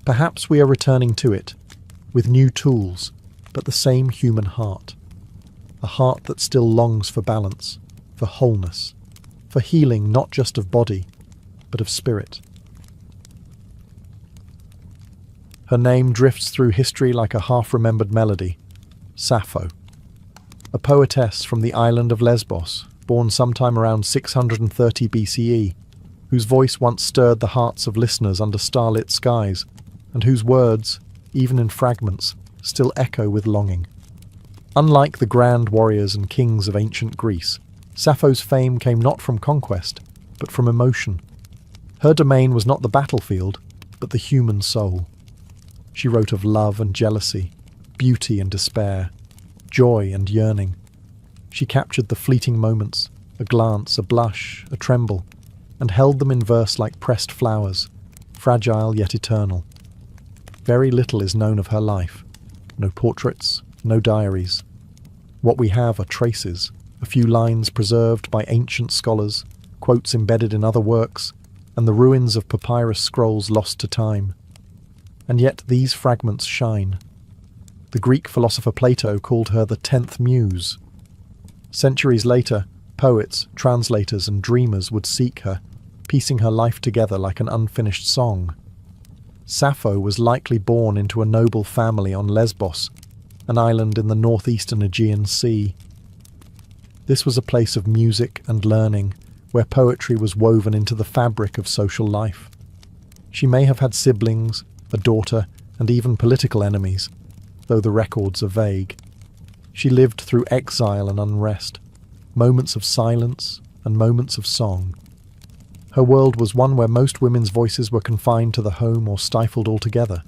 Perhaps we are returning to it, with new tools, but the same human heart. A heart that still longs for balance, for wholeness, for healing not just of body, but of spirit. Her name drifts through history like a half-remembered melody, Sappho. A poetess from the island of Lesbos, born sometime around 630 BCE, whose voice once stirred the hearts of listeners under starlit skies, and whose words, even in fragments, still echo with longing. Unlike the grand warriors and kings of ancient Greece, Sappho's fame came not from conquest, but from emotion. Her domain was not the battlefield, but the human soul. She wrote of love and jealousy, beauty and despair, joy and yearning. She captured the fleeting moments, a glance, a blush, a tremble, and held them in verse like pressed flowers, fragile yet eternal. Very little is known of her life. No portraits, no diaries. What we have are traces, a few lines preserved by ancient scholars, quotes embedded in other works, and the ruins of papyrus scrolls lost to time. And yet these fragments shine. The Greek philosopher Plato called her the 10th muse. Centuries later, poets, translators, and dreamers would seek her, piecing her life together like an unfinished song. Sappho was likely born into a noble family on Lesbos, an island in the northeastern Aegean Sea. This was a place of music and learning, where poetry was woven into the fabric of social life. She may have had siblings, a daughter, and even political enemies, though the records are vague. She lived through exile and unrest, moments of silence and moments of song. Her world was one where most women's voices were confined to the home or stifled altogether.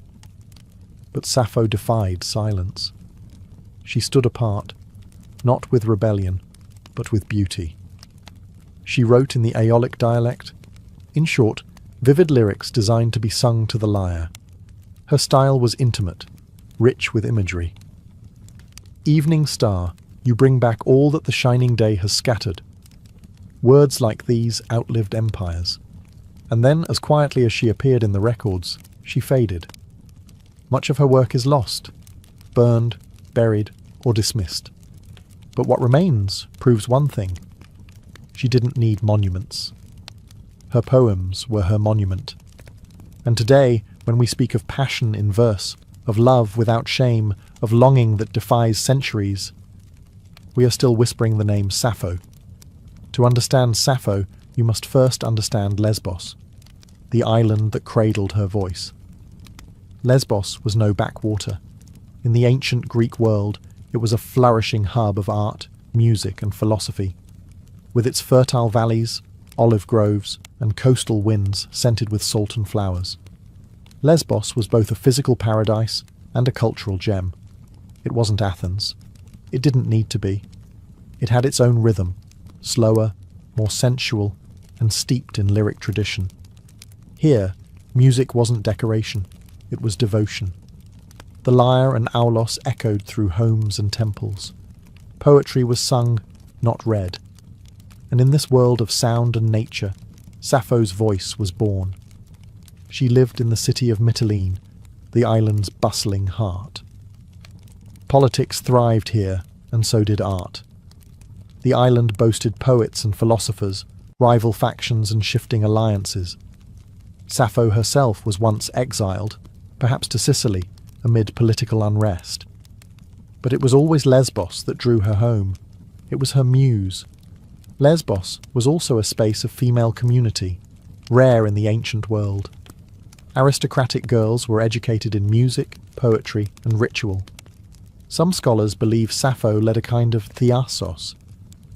But Sappho defied silence. She stood apart, not with rebellion, but with beauty. She wrote in the Aeolic dialect, in short, vivid lyrics designed to be sung to the lyre. Her style was intimate, rich with imagery. Evening star, you bring back all that the shining day has scattered. Words like these outlived empires. And then, as quietly as she appeared in the records, she faded. Much of her work is lost, burned, buried, or dismissed. But what remains proves one thing. She didn't need monuments. Her poems were her monument. And today, when we speak of passion in verse, of love without shame, of longing that defies centuries, we are still whispering the name Sappho. To understand Sappho, you must first understand Lesbos, the island that cradled her voice. Lesbos was no backwater. In the ancient Greek world, it was a flourishing hub of art, music, and philosophy. With its fertile valleys, olive groves, and coastal winds scented with salt and flowers. Lesbos was both a physical paradise and a cultural gem. It wasn't Athens. It didn't need to be. It had its own rhythm, slower, more sensual, and steeped in lyric tradition. Here, music wasn't decoration, it was devotion. The lyre and aulos echoed through homes and temples. Poetry was sung, not read. And in this world of sound and nature, Sappho's voice was born. She lived in the city of Mytilene, the island's bustling heart. Politics thrived here, and so did art. The island boasted poets and philosophers, rival factions and shifting alliances. Sappho herself was once exiled, perhaps to Sicily, amid political unrest. But it was always Lesbos that drew her home. It was her muse. Lesbos was also a space of female community, rare in the ancient world. Aristocratic girls were educated in music, poetry, and ritual. Some scholars believe Sappho led a kind of theasos,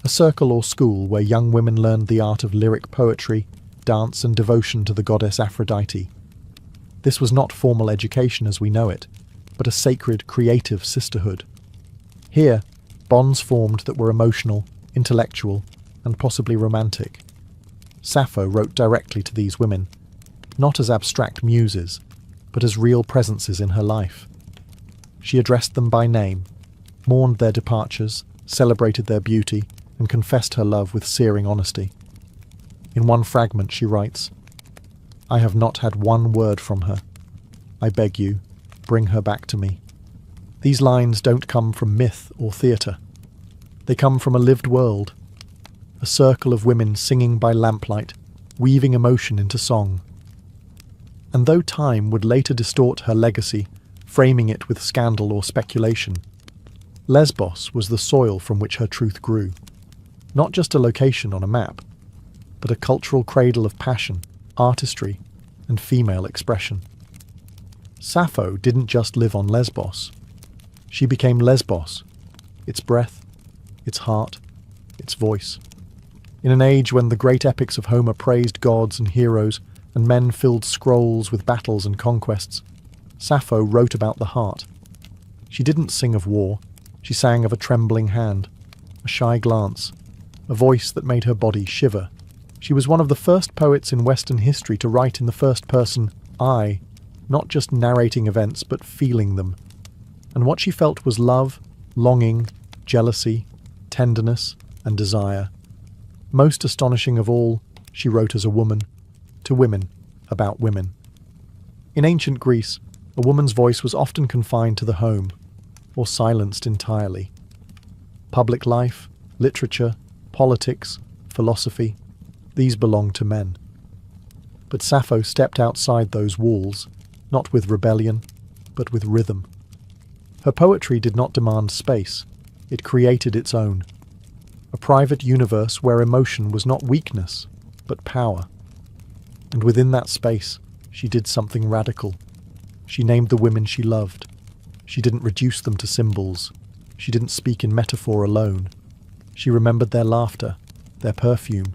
a circle or school where young women learned the art of lyric poetry, dance, and devotion to the goddess Aphrodite. This was not formal education as we know it, but a sacred, creative sisterhood. Here, bonds formed that were emotional, intellectual, and possibly romantic. Sappho wrote directly to these women, not as abstract muses, but as real presences in her life. She addressed them by name, mourned their departures, celebrated their beauty, and confessed her love with searing honesty. In one fragment she writes, "I have not had one word from her. I beg you, bring her back to me." These lines don't come from myth or theatre. They come from a lived world, a circle of women singing by lamplight, weaving emotion into song. And though time would later distort her legacy, framing it with scandal or speculation, Lesbos was the soil from which her truth grew. Not just a location on a map, but a cultural cradle of passion, artistry, and female expression. Sappho didn't just live on Lesbos. She became Lesbos, its breath, its heart, its voice. In an age when the great epics of Homer praised gods and heroes, and men filled scrolls with battles and conquests, Sappho wrote about the heart. She didn't sing of war, she sang of a trembling hand, a shy glance, a voice that made her body shiver. She was one of the first poets in Western history to write in the first person, I, not just narrating events but feeling them. And what she felt was love, longing, jealousy, tenderness, and desire. Most astonishing of all, she wrote as a woman, to women, about women. In ancient Greece, a woman's voice was often confined to the home, or silenced entirely. Public life, literature, politics, philosophy, these belonged to men. But Sappho stepped outside those walls, not with rebellion, but with rhythm. Her poetry did not demand space, it created its own. A private universe where emotion was not weakness, but power. And within that space, she did something radical. She named the women she loved. She didn't reduce them to symbols. She didn't speak in metaphor alone. She remembered their laughter, their perfume,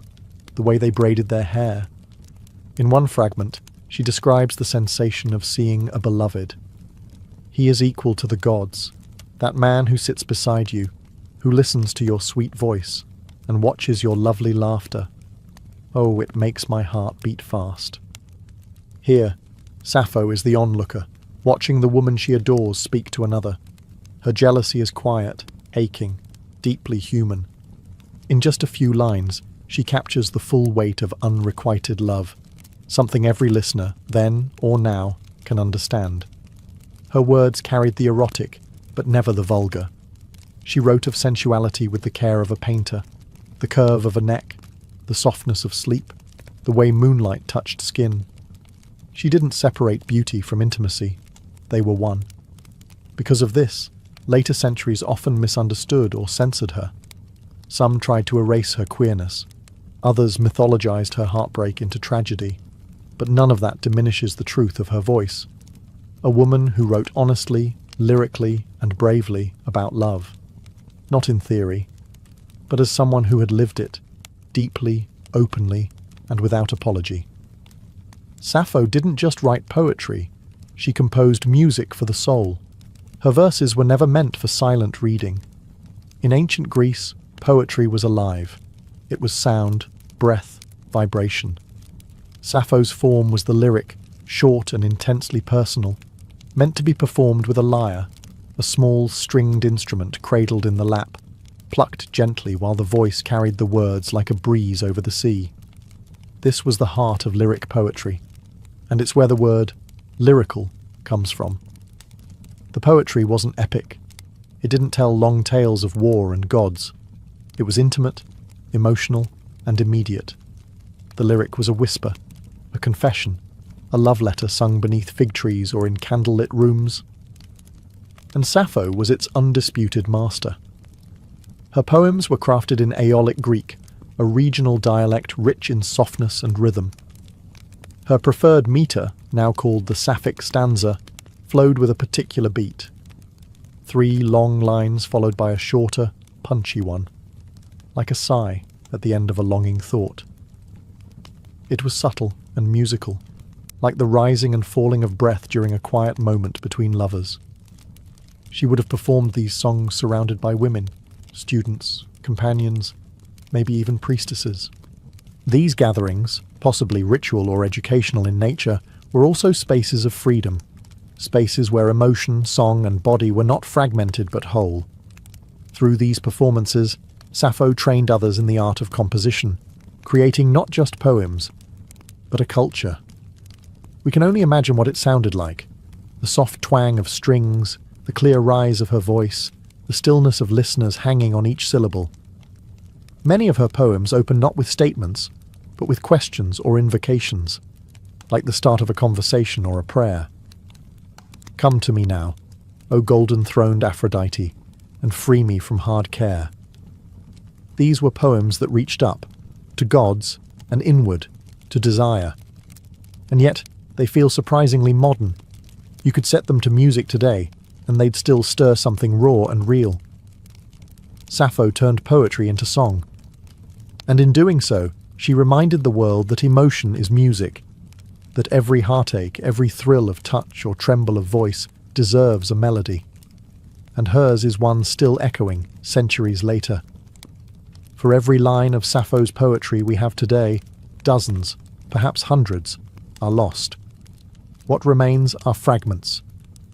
the way they braided their hair. In one fragment, she describes the sensation of seeing a beloved. He is equal to the gods, that man who sits beside you, who listens to your sweet voice and watches your lovely laughter. Oh, it makes my heart beat fast. Here, Sappho is the onlooker, watching the woman she adores speak to another. Her jealousy is quiet, aching, deeply human. In just a few lines, she captures the full weight of unrequited love, something every listener, then or now, can understand. Her words carried the erotic, but never the vulgar. She wrote of sensuality with the care of a painter, the curve of a neck, the softness of sleep, the way moonlight touched skin. She didn't separate beauty from intimacy. They were one. Because of this, later centuries often misunderstood or censored her. Some tried to erase her queerness. Others mythologized her heartbreak into tragedy. But none of that diminishes the truth of her voice. A woman who wrote honestly, lyrically, and bravely about love. Not in theory, but as someone who had lived it, deeply, openly, and without apology. Sappho didn't just write poetry, she composed music for the soul. Her verses were never meant for silent reading. In ancient Greece, poetry was alive. It was sound, breath, vibration. Sappho's form was the lyric, short and intensely personal, meant to be performed with a lyre, a small stringed instrument cradled in the lap, plucked gently while the voice carried the words like a breeze over the sea. This was the heart of lyric poetry, and it's where the word lyrical comes from. The poetry wasn't epic. It didn't tell long tales of war and gods. It was intimate, emotional, and immediate. The lyric was a whisper, a confession, a love letter sung beneath fig trees or in candlelit rooms. And Sappho was its undisputed master. Her poems were crafted in Aeolic Greek, a regional dialect rich in softness and rhythm. Her preferred metre, now called the Sapphic stanza, flowed with a particular beat. 3 long lines followed by a shorter, punchy one, like a sigh at the end of a longing thought. It was subtle and musical, like the rising and falling of breath during a quiet moment between lovers. She would have performed these songs surrounded by women, students, companions, maybe even priestesses. These gatherings, possibly ritual or educational in nature, were also spaces of freedom, spaces where emotion, song, and body were not fragmented but whole. Through these performances, Sappho trained others in the art of composition, creating not just poems, but a culture. We can only imagine what it sounded like. The soft twang of strings, the clear rise of her voice, the stillness of listeners hanging on each syllable. Many of her poems open not with statements, but with questions or invocations, like the start of a conversation or a prayer. Come to me now, O golden-throned Aphrodite, and free me from hard care. These were poems that reached up, to gods, and inward, to desire. And yet, they feel surprisingly modern. You could set them to music today, and they'd still stir something raw and real. Sappho turned poetry into song. And in doing so, she reminded the world that emotion is music, that every heartache, every thrill of touch or tremble of voice deserves a melody. And hers is one still echoing, centuries later. For every line of Sappho's poetry we have today, dozens, perhaps hundreds, are lost. What remains are fragments,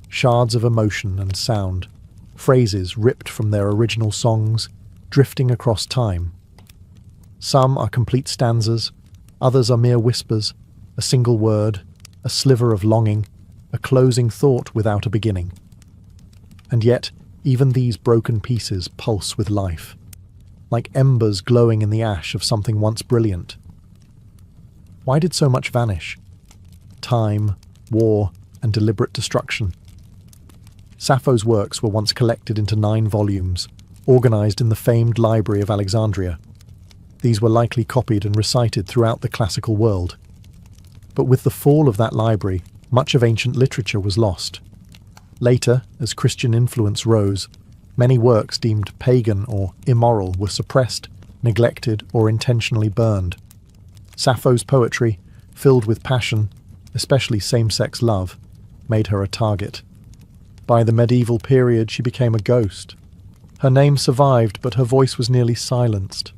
shards of emotion and sound, phrases ripped from their original songs, drifting across time. Some are complete stanzas, others are mere whispers, a single word, a sliver of longing, a closing thought without a beginning. And yet, even these broken pieces pulse with life, like embers glowing in the ash of something once brilliant. Why did so much vanish? Time, war, and deliberate destruction. Sappho's works were once collected into 9 volumes, organized in the famed Library of Alexandria. These were likely copied and recited throughout the classical world. But with the fall of that library, much of ancient literature was lost. Later, as Christian influence rose, many works deemed pagan or immoral were suppressed, neglected, or intentionally burned. Sappho's poetry, filled with passion, especially same-sex love, made her a target. By the medieval period, she became a ghost. Her name survived, but her voice was nearly silenced.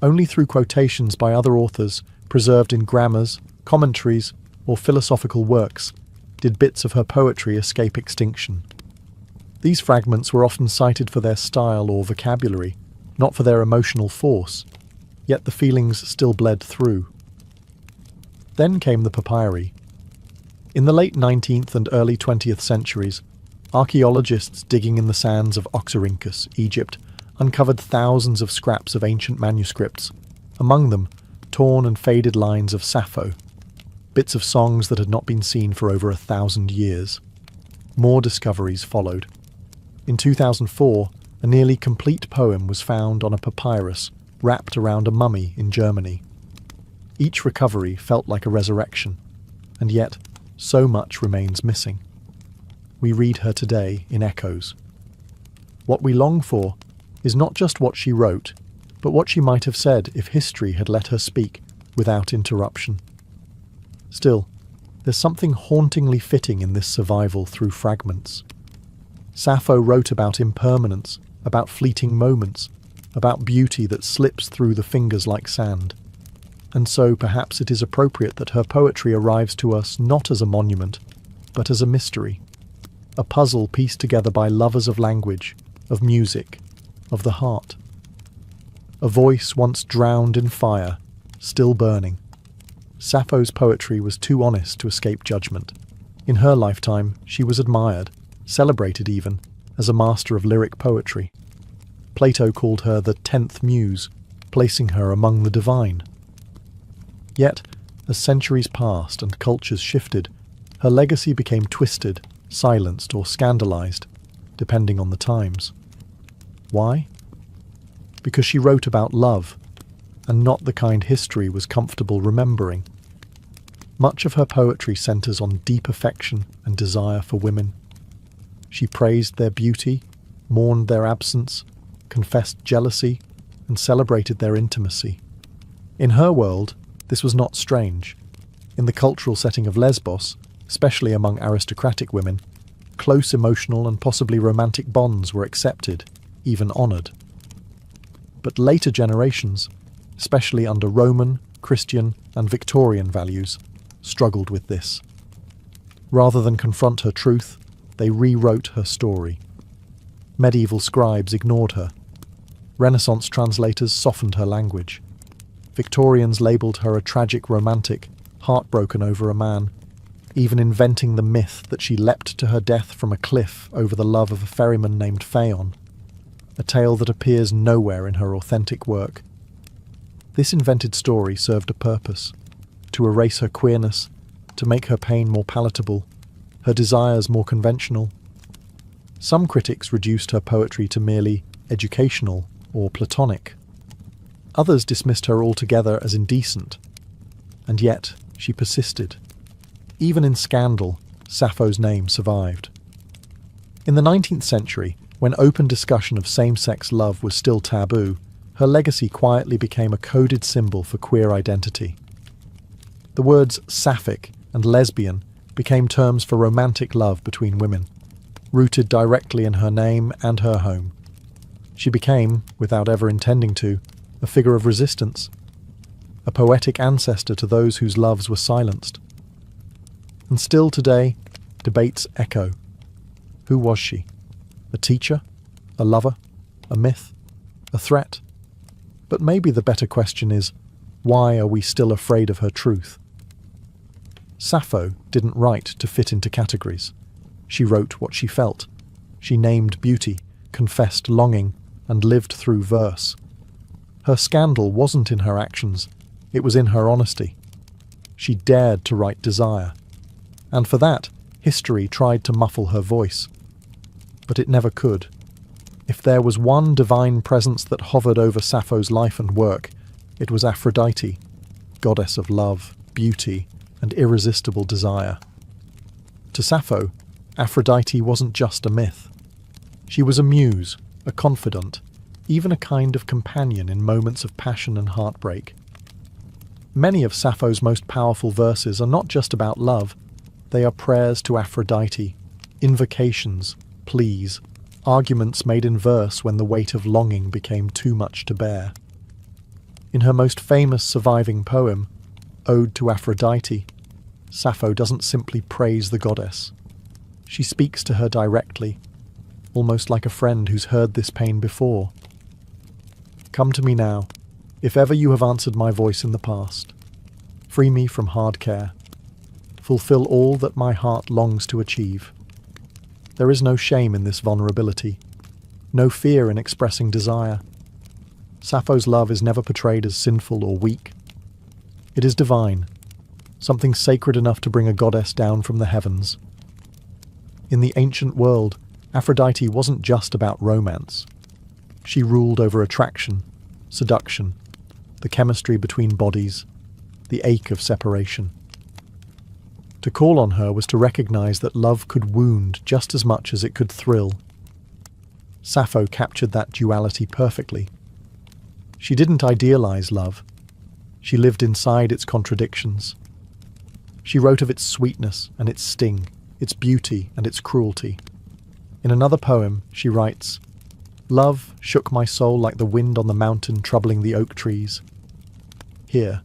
Only through quotations by other authors, preserved in grammars, commentaries, or philosophical works, did bits of her poetry escape extinction. These fragments were often cited for their style or vocabulary, not for their emotional force, yet the feelings still bled through. Then came the papyri. In the late 19th and early 20th centuries, Archaeologists digging in the sands of Oxyrhynchus, Egypt, uncovered thousands of scraps of ancient manuscripts, among them torn and faded lines of Sappho, bits of songs that had not been seen for over 1,000 years. More discoveries followed. In 2004, a nearly complete poem was found on a papyrus wrapped around a mummy in Germany. Each recovery felt like a resurrection, and yet so much remains missing. We read her today in echoes. What we long for is not just what she wrote, but what she might have said if history had let her speak without interruption. Still, there's something hauntingly fitting in this survival through fragments. Sappho wrote about impermanence, about fleeting moments, about beauty that slips through the fingers like sand. And so perhaps it is appropriate that her poetry arrives to us not as a monument, but as a mystery, a puzzle pieced together by lovers of language, of music, of the heart. A voice once drowned in fire, still burning. Sappho's poetry was too honest to escape judgment. In her lifetime, she was admired, celebrated even, as a master of lyric poetry. Plato called her the 10th muse, placing her among the divine. Yet, as centuries passed and cultures shifted, her legacy became twisted, silenced, or scandalized, depending on the times. Why? Because she wrote about love, and not the kind history was comfortable remembering. Much of her poetry centers on deep affection and desire for women. She praised their beauty, mourned their absence, confessed jealousy, and celebrated their intimacy. In her world, this was not strange. In the cultural setting of Lesbos, especially among aristocratic women, close emotional and possibly romantic bonds were accepted, even honoured. But later generations, especially under Roman, Christian, and Victorian values, struggled with this. Rather than confront her truth, they rewrote her story. Medieval scribes ignored her. Renaissance translators softened her language. Victorians labelled her a tragic romantic, heartbroken over a man, even inventing the myth that she leapt to her death from a cliff over the love of a ferryman named Phaon, a tale that appears nowhere in her authentic work. This invented story served a purpose: to erase her queerness, to make her pain more palatable, her desires more conventional. Some critics reduced her poetry to merely educational or platonic. Others dismissed her altogether as indecent. And yet, she persisted. Even in scandal, Sappho's name survived. In the 19th century, when open discussion of same-sex love was still taboo, her legacy quietly became a coded symbol for queer identity. The words sapphic and lesbian became terms for romantic love between women, rooted directly in her name and her home. She became, without ever intending to, a figure of resistance, a poetic ancestor to those whose loves were silenced. And still today, debates echo. Who was she? A teacher? A lover? A myth? A threat? But maybe the better question is, why are we still afraid of her truth? Sappho didn't write to fit into categories. She wrote what she felt. She named beauty, confessed longing, and lived through verse. Her scandal wasn't in her actions, it was in her honesty. She dared to write desire. And for that, history tried to muffle her voice. But it never could. If there was one divine presence that hovered over Sappho's life and work, it was Aphrodite, goddess of love, beauty, and irresistible desire. To Sappho, Aphrodite wasn't just a myth. She was a muse, a confidant, even a kind of companion in moments of passion and heartbreak. Many of Sappho's most powerful verses are not just about love, they are prayers to Aphrodite, invocations, pleas, arguments made in verse when the weight of longing became too much to bear. In her most famous surviving poem, Ode to Aphrodite, Sappho doesn't simply praise the goddess. She speaks to her directly, almost like a friend who's heard this pain before. Come to me now, if ever you have answered my voice in the past. Free me from hard care. Fulfill all that my heart longs to achieve. There is no shame in this vulnerability, no fear in expressing desire. Sappho's love is never portrayed as sinful or weak. It is divine, something sacred enough to bring a goddess down from the heavens. In the ancient world, Aphrodite wasn't just about romance. She ruled over attraction, seduction, the chemistry between bodies, the ache of separation. To call on her was to recognize that love could wound just as much as it could thrill. Sappho captured that duality perfectly. She didn't idealize love. She lived inside its contradictions. She wrote of its sweetness and its sting, its beauty and its cruelty. In another poem, she writes, "Love shook my soul like the wind on the mountain troubling the oak trees." Here,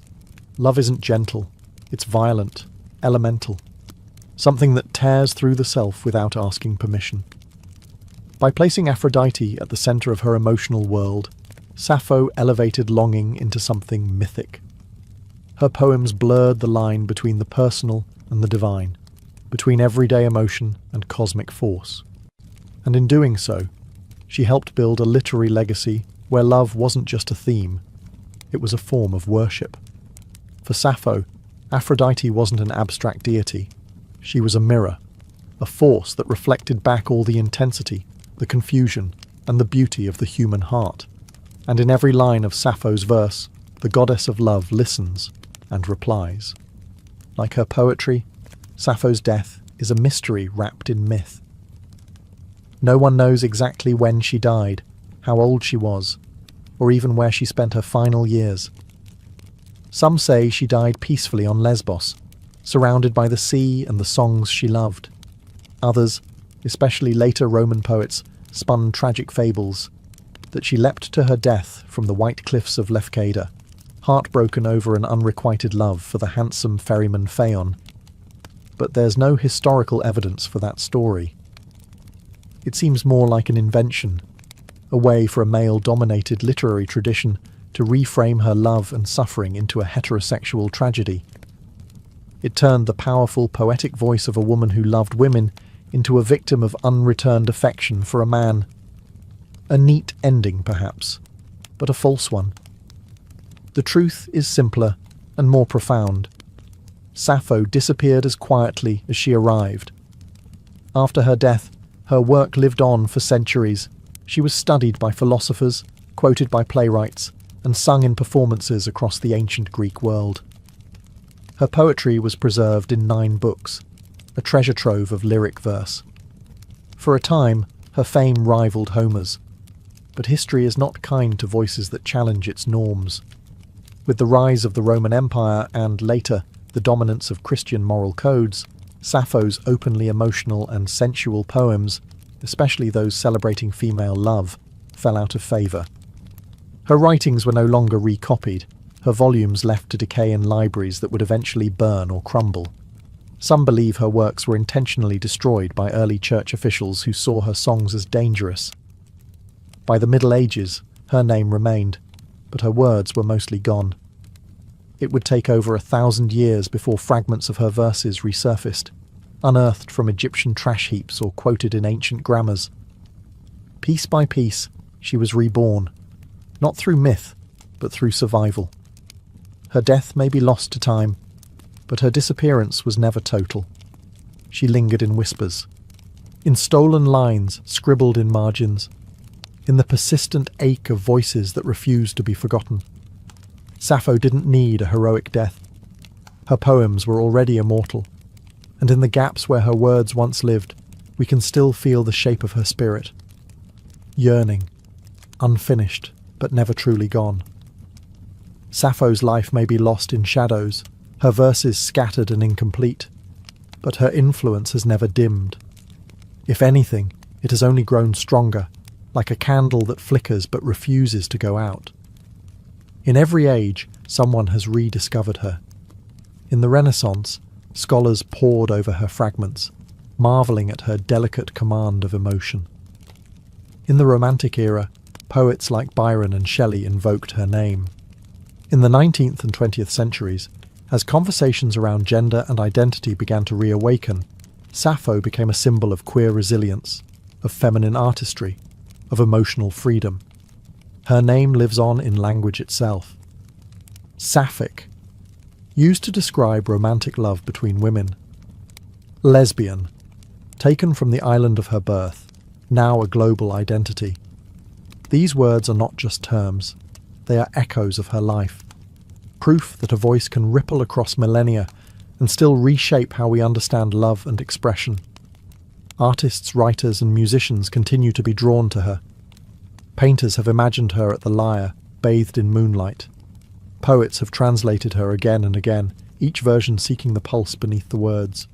love isn't gentle, it's violent, elemental, something that tears through the self without asking permission. By placing Aphrodite at the center of her emotional world, Sappho elevated longing into something mythic. Her poems blurred the line between the personal and the divine, between everyday emotion and cosmic force. And in doing so, she helped build a literary legacy where love wasn't just a theme, it was a form of worship. For Sappho, Aphrodite wasn't an abstract deity. She was a mirror, a force that reflected back all the intensity, the confusion, and the beauty of the human heart. And in every line of Sappho's verse, the goddess of love listens and replies. Like her poetry, Sappho's death is a mystery wrapped in myth. No one knows exactly when she died, how old she was, or even where she spent her final years. Some say she died peacefully on Lesbos, surrounded by the sea and the songs she loved. Others, especially later Roman poets, spun tragic fables that she leapt to her death from the white cliffs of Lefkada, heartbroken over an unrequited love for the handsome ferryman Phaon. But there's no historical evidence for that story. It seems more like an invention, a way for a male-dominated literary tradition to reframe her love and suffering into a heterosexual tragedy. It turned the powerful, poetic voice of a woman who loved women into a victim of unreturned affection for a man. A neat ending, perhaps, but a false one. The truth is simpler and more profound. Sappho disappeared as quietly as she arrived. After her death, her work lived on for centuries. She was studied by philosophers, quoted by playwrights, and sung in performances across the ancient Greek world. Her poetry was preserved in 9 books, a treasure trove of lyric verse. For a time, her fame rivaled Homer's, but history is not kind to voices that challenge its norms. With the rise of the Roman Empire and, later, the dominance of Christian moral codes, Sappho's openly emotional and sensual poems, especially those celebrating female love, fell out of favour. Her writings were no longer recopied, her volumes left to decay in libraries that would eventually burn or crumble. Some believe her works were intentionally destroyed by early church officials who saw her songs as dangerous. By the Middle Ages, her name remained, but her words were mostly gone. It would take over 1,000 years before fragments of her verses resurfaced, unearthed from Egyptian trash heaps or quoted in ancient grammars. Piece by piece, she was reborn, not through myth, but through survival. Her death may be lost to time, but her disappearance was never total. She lingered in whispers, in stolen lines scribbled in margins, in the persistent ache of voices that refused to be forgotten. Sappho didn't need a heroic death. Her poems were already immortal, and in the gaps where her words once lived, we can still feel the shape of her spirit. Yearning, unfinished, but never truly gone. Sappho's life may be lost in shadows, her verses scattered and incomplete, but her influence has never dimmed. If anything, it has only grown stronger, like a candle that flickers but refuses to go out. In every age, someone has rediscovered her. In the Renaissance, scholars pored over her fragments, marvelling at her delicate command of emotion. In the Romantic era, poets like Byron and Shelley invoked her name. In the 19th and 20th centuries, as conversations around gender and identity began to reawaken, Sappho became a symbol of queer resilience, of feminine artistry, of emotional freedom. Her name lives on in language itself. Sapphic, used to describe romantic love between women. Lesbian, taken from the island of her birth, now a global identity. These words are not just terms, they are echoes of her life. Proof that a voice can ripple across millennia and still reshape how we understand love and expression. Artists, writers and musicians continue to be drawn to her. Painters have imagined her at the lyre, bathed in moonlight. Poets have translated her again and again, each version seeking the pulse beneath the words.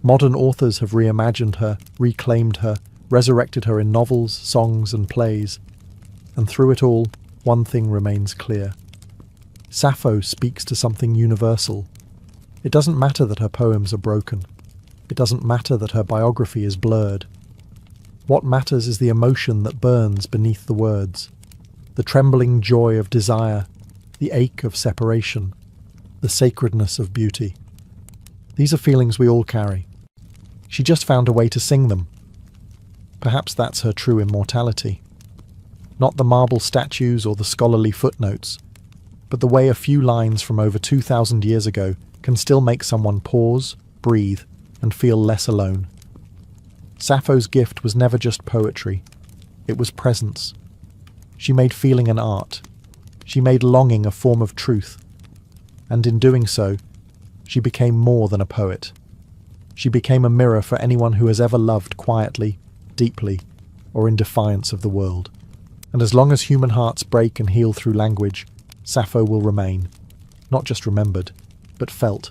Modern authors have reimagined her, reclaimed her, resurrected her in novels, songs and plays. And through it all, one thing remains clear. Sappho speaks to something universal. It doesn't matter that her poems are broken. It doesn't matter that her biography is blurred. What matters is the emotion that burns beneath the words, the trembling joy of desire, the ache of separation, the sacredness of beauty. These are feelings we all carry. She just found a way to sing them. Perhaps that's her true immortality. Not the marble statues or the scholarly footnotes, but the way a few lines from over 2,000 years ago can still make someone pause, breathe, and feel less alone. Sappho's gift was never just poetry, it was presence. She made feeling an art. She made longing a form of truth. And in doing so, she became more than a poet. She became a mirror for anyone who has ever loved quietly, deeply, or in defiance of the world. And as long as human hearts break and heal through language, Sappho will remain, not just remembered, but felt